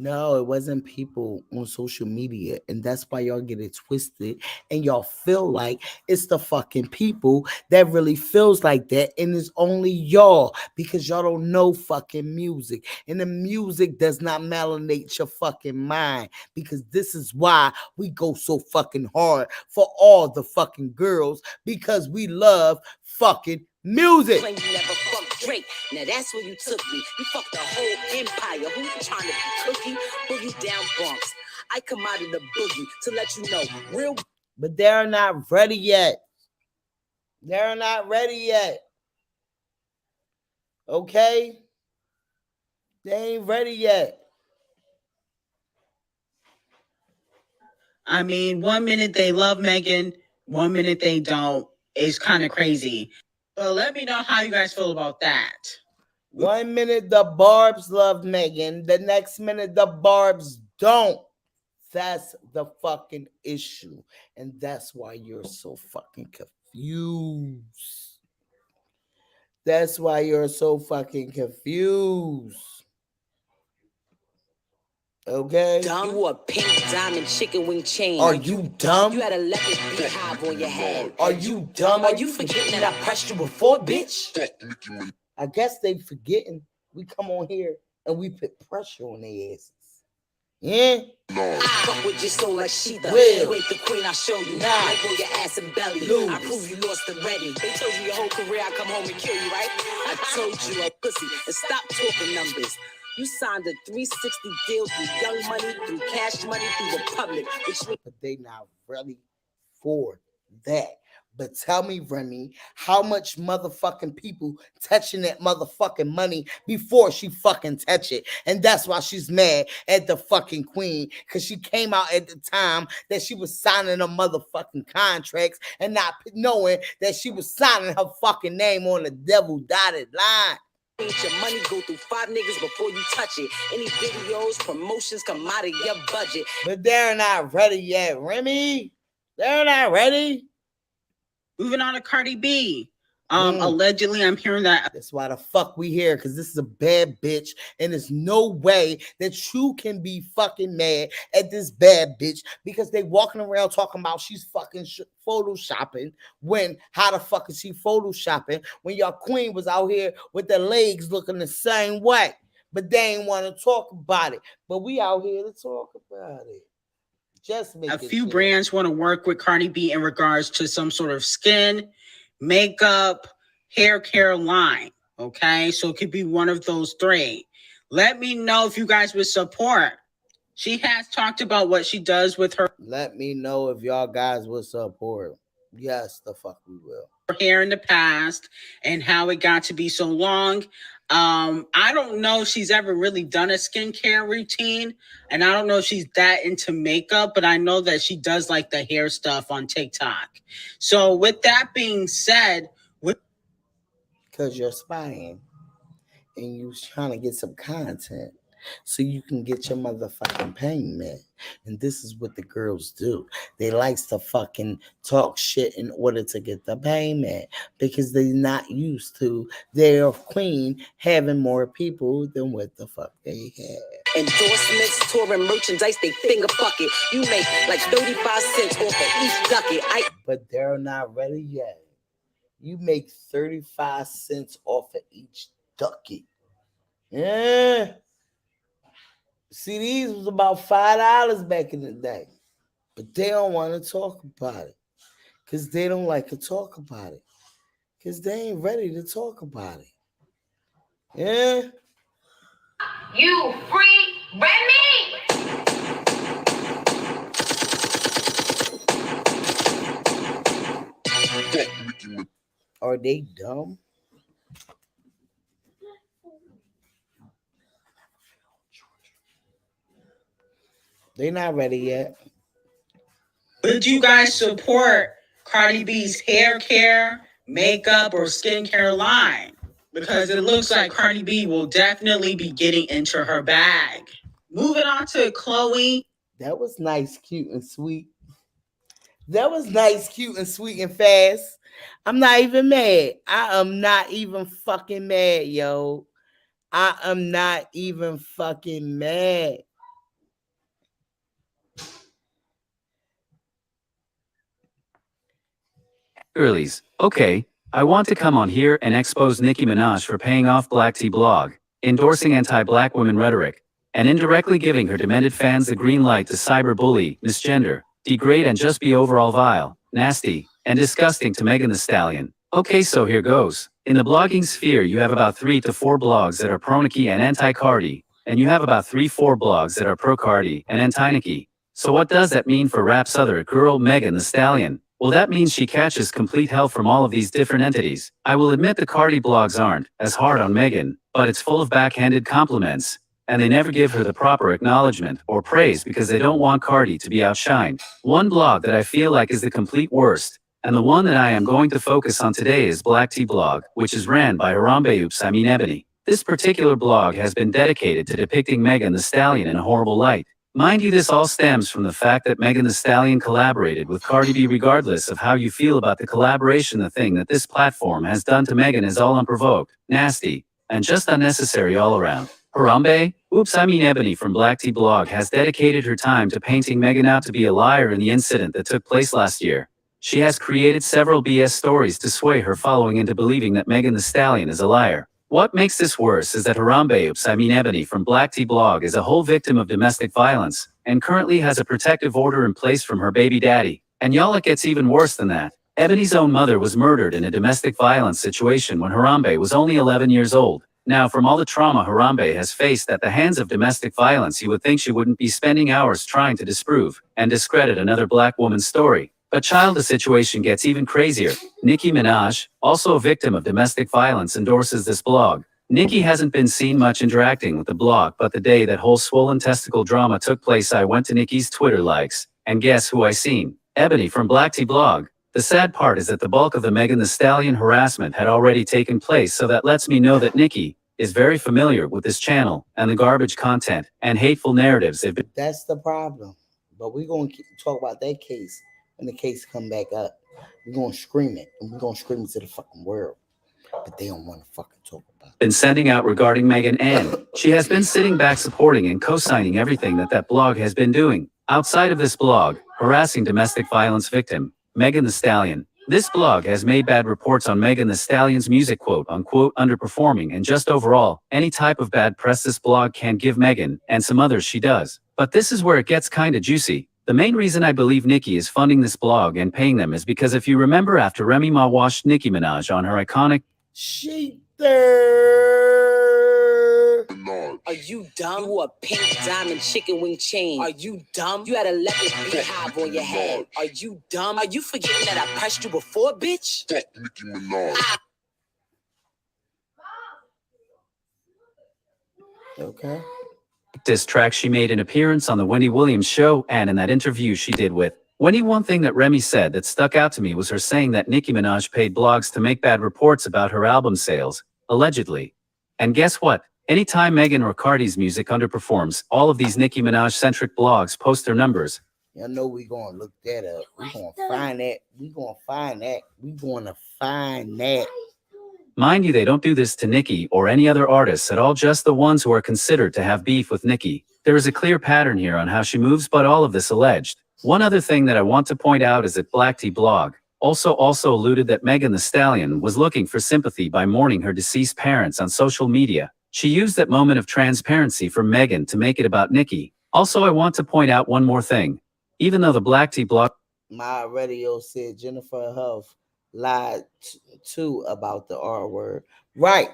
No, it wasn't people on social media. And that's why y'all get it twisted. And y'all feel like it's the fucking people that really feels like that. And it's only y'all because y'all don't know fucking music. And the music does not marinate your fucking mind. Because this is why we go so fucking hard for all the fucking girls. Because we love fucking music. Claim you never fucked Drake. Now that's where you took me. You fucked the whole empire. Who you trying to be cookie? Boogie down Bronx. I come out of the boogie to let you know real. But they're not ready yet. They're not ready yet. Okay? They ain't ready yet. I mean, 1 minute they love Megan, 1 minute they don't. It's kind of crazy. But let me know how you guys feel about that. 1 minute the Barbs love Megan, the next minute the Barbs don't. That's the fucking issue. And that's why you're so fucking confused. That's why you're so fucking confused. Okay? Dumb. You wore a pink diamond chicken wing chain. Are you dumb? You had a leopard beehive on your head. Are you dumb? Are you forgetting that I pressed you before, bitch? I guess they forgetting we come on here and we put pressure on their asses. Yeah? I fuck with your soul like she does. You ain't the queen, I'll show you. Like on your ass and belly. Lose. I prove you lost already. They told you your whole career I come home and kill you, right? I told you a pussy. And stop talking numbers. You signed a 360 deal through Young Money, through Cash Money, through Republic. But they not ready for that. But tell me, Remy, how much motherfucking people touching that motherfucking money before she fucking touch it? And that's why she's mad at the fucking queen. Because she came out at the time that she was signing her motherfucking contracts and not knowing that she was signing her fucking name on the devil dotted line. Your money go through 5 niggas before you touch it. Any videos, promotions come out of your budget. But they're not ready yet, Remy. They're not ready. Moving on to Cardi B. Allegedly, I'm hearing that. That's why the fuck we here, because this is a bad bitch, and there's no way that you can be fucking mad at this bad bitch because they walking around talking about she's fucking photoshopping. When how the fuck is she photoshopping when your queen was out here with the legs looking the same way? But they ain't want to talk about it. But we out here to talk about it. Just make a few brands want to work with Cardi B in regards to some sort of skin, makeup, hair care line. Okay, so it could be one of those 3. Let me know if you guys would support. She has talked about what she does with her. Let me know if y'all guys would support. Yes, the fuck we will. Her hair in the past and how it got to be so long. I don't know if she's ever really done a skincare routine, and I don't know if she's that into makeup, but I know that she does like the hair stuff on TikTok. So with that being said, because you're spying and you trying to get some content so you can get your motherfucking payment. And this is what the girls do. They likes to fucking talk shit in order to get the payment because they're not used to their queen having more people than what the fuck they have. Endorsements, touring merchandise, they finger bucket. You make like 35 cents off of each ducket. But they're not ready yet. You make 35 cents off of each ducat. Yeah. See, these was about $5 back in the day. But they don't want to talk about it. Because they don't like to talk about it. Because they ain't ready to talk about it. Yeah? You free Remy! Are they dumb? They're not ready yet. Would you guys support Cardi B's hair care, makeup, or skincare line? Because it looks like Cardi B will definitely be getting into her bag. Moving on to Chloe. That was nice, cute, and sweet. That was nice, cute, and sweet, and fast. I'm not even mad. I am not even fucking mad, yo. I am not even fucking mad. Girlies, okay, I want to come on here and expose Nicki Minaj for paying off Black Tea Blog, endorsing anti-black women rhetoric, and indirectly giving her demented fans the green light to cyberbully, misgender, degrade and just be overall vile, nasty, and disgusting to Megan Thee Stallion. Okay, so here goes. In the blogging sphere you have about 3 to 4 blogs that are pro-Nicki and anti-Cardi, and you have about 3-4 blogs that are pro-Cardi and anti-Nicki. So what does that mean for rap's other girl Megan Thee Stallion? Well, that means she catches complete hell from all of these different entities. I will admit the Cardi blogs aren't as hard on Megan, but it's full of backhanded compliments, and they never give her the proper acknowledgement or praise because they don't want Cardi to be outshined. One blog that I feel like is the complete worst, and the one that I am going to focus on today is Black Tea Blog, which is ran by Harambe Ebony. This particular blog has been dedicated to depicting Megan Thee Stallion in a horrible light. Mind you, this all stems from the fact that Megan Thee Stallion collaborated with Cardi B. Regardless of how you feel about the collaboration, the thing that this platform has done to Megan is all unprovoked, nasty, and just unnecessary all around. Harambe Ebony from Black Tea Blog has dedicated her time to painting Megan out to be a liar in the incident that took place last year. She has created several BS stories to sway her following into believing that Megan Thee Stallion is a liar. What makes this worse is that Harambe Ebony from Black Tea Blog is a whole victim of domestic violence and currently has a protective order in place from her baby daddy. And y'all, it gets even worse than that. Ebony's own mother was murdered in a domestic violence situation when Harambe was only 11 years old. Now, from all the trauma Harambe has faced at the hands of domestic violence, you would think she wouldn't be spending hours trying to disprove and discredit another black woman's story. But child, the situation gets even crazier. Nicki Minaj, also a victim of domestic violence, endorses this blog. Nicki hasn't been seen much interacting with the blog, but the day that whole swollen testicle drama took place, I went to Nicki's Twitter likes, and guess who I seen? Ebony from Black Tea Blog. The sad part is that the bulk of the Megan Thee Stallion harassment had already taken place, so that lets me know that Nicki is very familiar with this channel and the garbage content and hateful narratives they've been. That's the problem. But we're going to talk about that case when the case come back up. We're going to scream it, and we're going to scream it to the fucking world. But they don't want to fucking talk about it. Been sending out regarding Megan, and she has been sitting back supporting and co-signing everything that blog has been doing. Outside of this blog, harassing domestic violence victim, Megan Thee Stallion. This blog has made bad reports on Megan Thee Stallion's music, quote-unquote, underperforming, and just overall, any type of bad press this blog can give Megan, and some others she does. But this is where it gets kinda juicy. The main reason I believe Nicki is funding this blog and paying them is because if you remember, after Remy Ma washed Nicki Minaj on her iconic Are you dumb? You wore a pink diamond chicken wing chain. Are you dumb? You had a leopard beehive on your head. Are you dumb? Are you forgetting that I pressed you before, bitch? Fuck Nicki Minaj. Okay. Diss track, she made an appearance on the Wendy Williams show, and in that interview she did with Wendy, one thing that Remy said that stuck out to me was her saying that Nicki Minaj paid blogs to make bad reports about her album sales, allegedly. And guess what? Anytime Megan or Cardi's music underperforms, all of these Nicki Minaj-centric blogs post their numbers. Y'all know we gonna look that up. We gonna find that. We gonna find that. We gonna find that. Mind you, they don't do this to Nicki or any other artists at all, just the ones who are considered to have beef with Nicki. There is a clear pattern here on how she moves, but all of this alleged. One other thing that I want to point out is that Black Tea Blog also alluded that Megan Thee Stallion was looking for sympathy by mourning her deceased parents on social media. She used that moment of transparency from Megan to make it about Nicki. Also, I want to point out one more thing. Even though the Black Tea Blog... My radio said Jennifer Huff lied too about the R word. Right.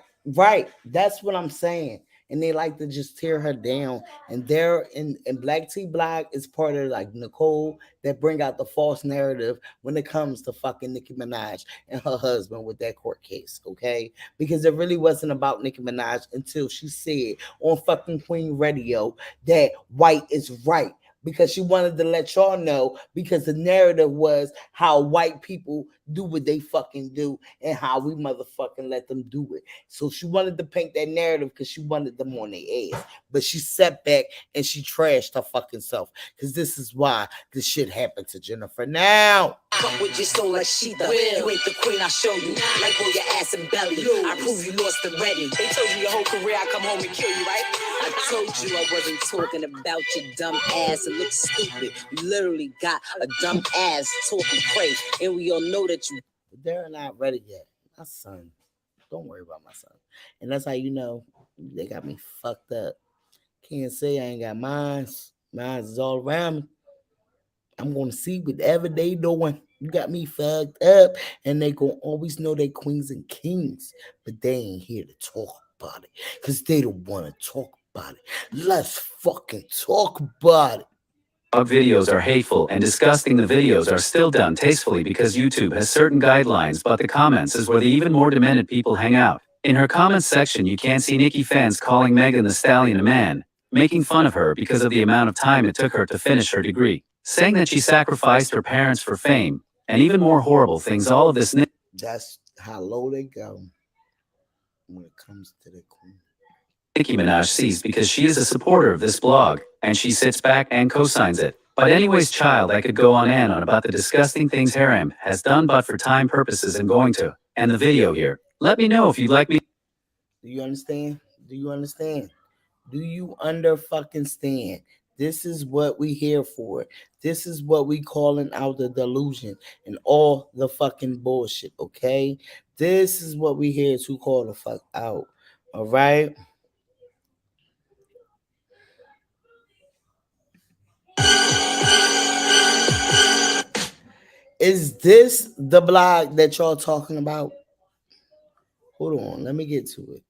That's what I'm saying. And they like to just tear her down. And they're in Black Tea Blog is part of like Nicole that bring out the false narrative when it comes to fucking Nicki Minaj and her husband with that court case, okay? Because it really wasn't about Nicki Minaj until she said on fucking Queen Radio that white is right. Because she wanted to let y'all know, because the narrative was how white people do what they fucking do and how we motherfucking let them do it. So she wanted to paint that narrative because she wanted them on their ass. But she sat back and she trashed her fucking self. Because this is why this shit happened to Jennifer now. Fuck with your soul like she the You ain't the queen, I show you. Like on your ass and belly. I prove you lost already. They told you your whole career I come home and kill you, right? I told you I wasn't talking about your dumb ass. It looks stupid. You literally got a dumb ass talking crazy. And we all know that you... They're not ready yet. My son. Don't worry about my son. And that's how you know they got me fucked up. Can't say I ain't got mines. Mines is all around me. I'm gonna see whatever they doing. You got me fucked up, and they gonna always know they queens and kings, but they ain't here to talk about it, cause they don't want to talk about it. Let's fucking talk about it. Videos are hateful and disgusting. The videos are still done tastefully because YouTube has certain guidelines, but the comments is where the even more demented people hang out. In her comments section, you can see Nicki fans calling Megan Thee Stallion a man, making fun of her because of the amount of time it took her to finish her degree, saying that she sacrificed her parents for fame, and even more horrible things. All of this. That's how low they go when it comes to the queen. Nicki Minaj sees because she is a supporter of this blog, and she sits back and co-signs it. But anyways, child, I could go on and on about the disgusting things Harem has done, but for time purposes I'm going to end the video here. Let me know if you'd like me. Do you understand? Do you understand? Do you under fucking stand? This is what we here for. This is what we calling out the delusion and all the fucking bullshit, okay? This is what we here to call the fuck out, all right? Is this the blog that y'all talking about? Hold on, let me get to it.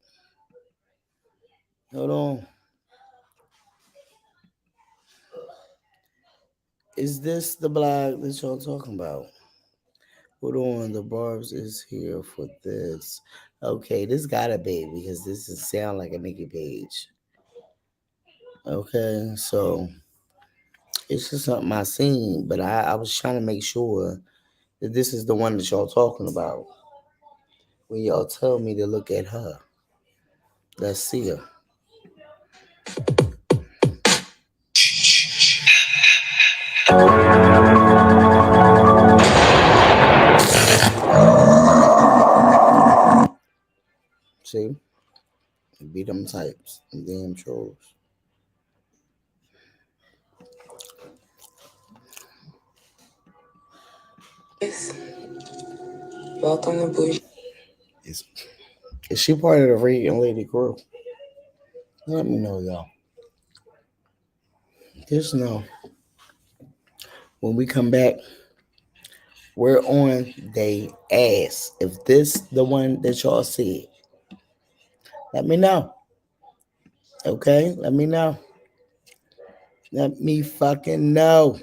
Hold on. Is this the blog that y'all talking about? Hold on, the Barbs is here for this. Okay, this gotta be because this is sound like a Nicki page. Okay, so it's just something I seen, but I was trying to make sure that this is the one that y'all talking about. When y'all tell me to look at her. Let's see her. See? Be them types. Them damn trolls. Welcome to Bougie. Is she part of the Reading Lady group? Let me know, y'all. Just know. When we come back, we're on they ass. If this the one that y'all see, let me know. Okay? Let me know. Let me fucking know.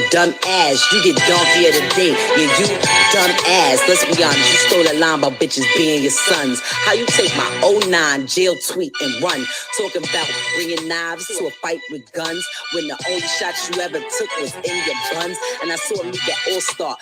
Dumb ass, you get donkey of the day. Yeah, you dumb ass. Let's be honest, you stole that line about bitches being your sons. How you take my 09 jail tweet and run? Talking about bringing knives to a fight with guns when the only shots you ever took was in your buns. And I saw Meek at All-Star.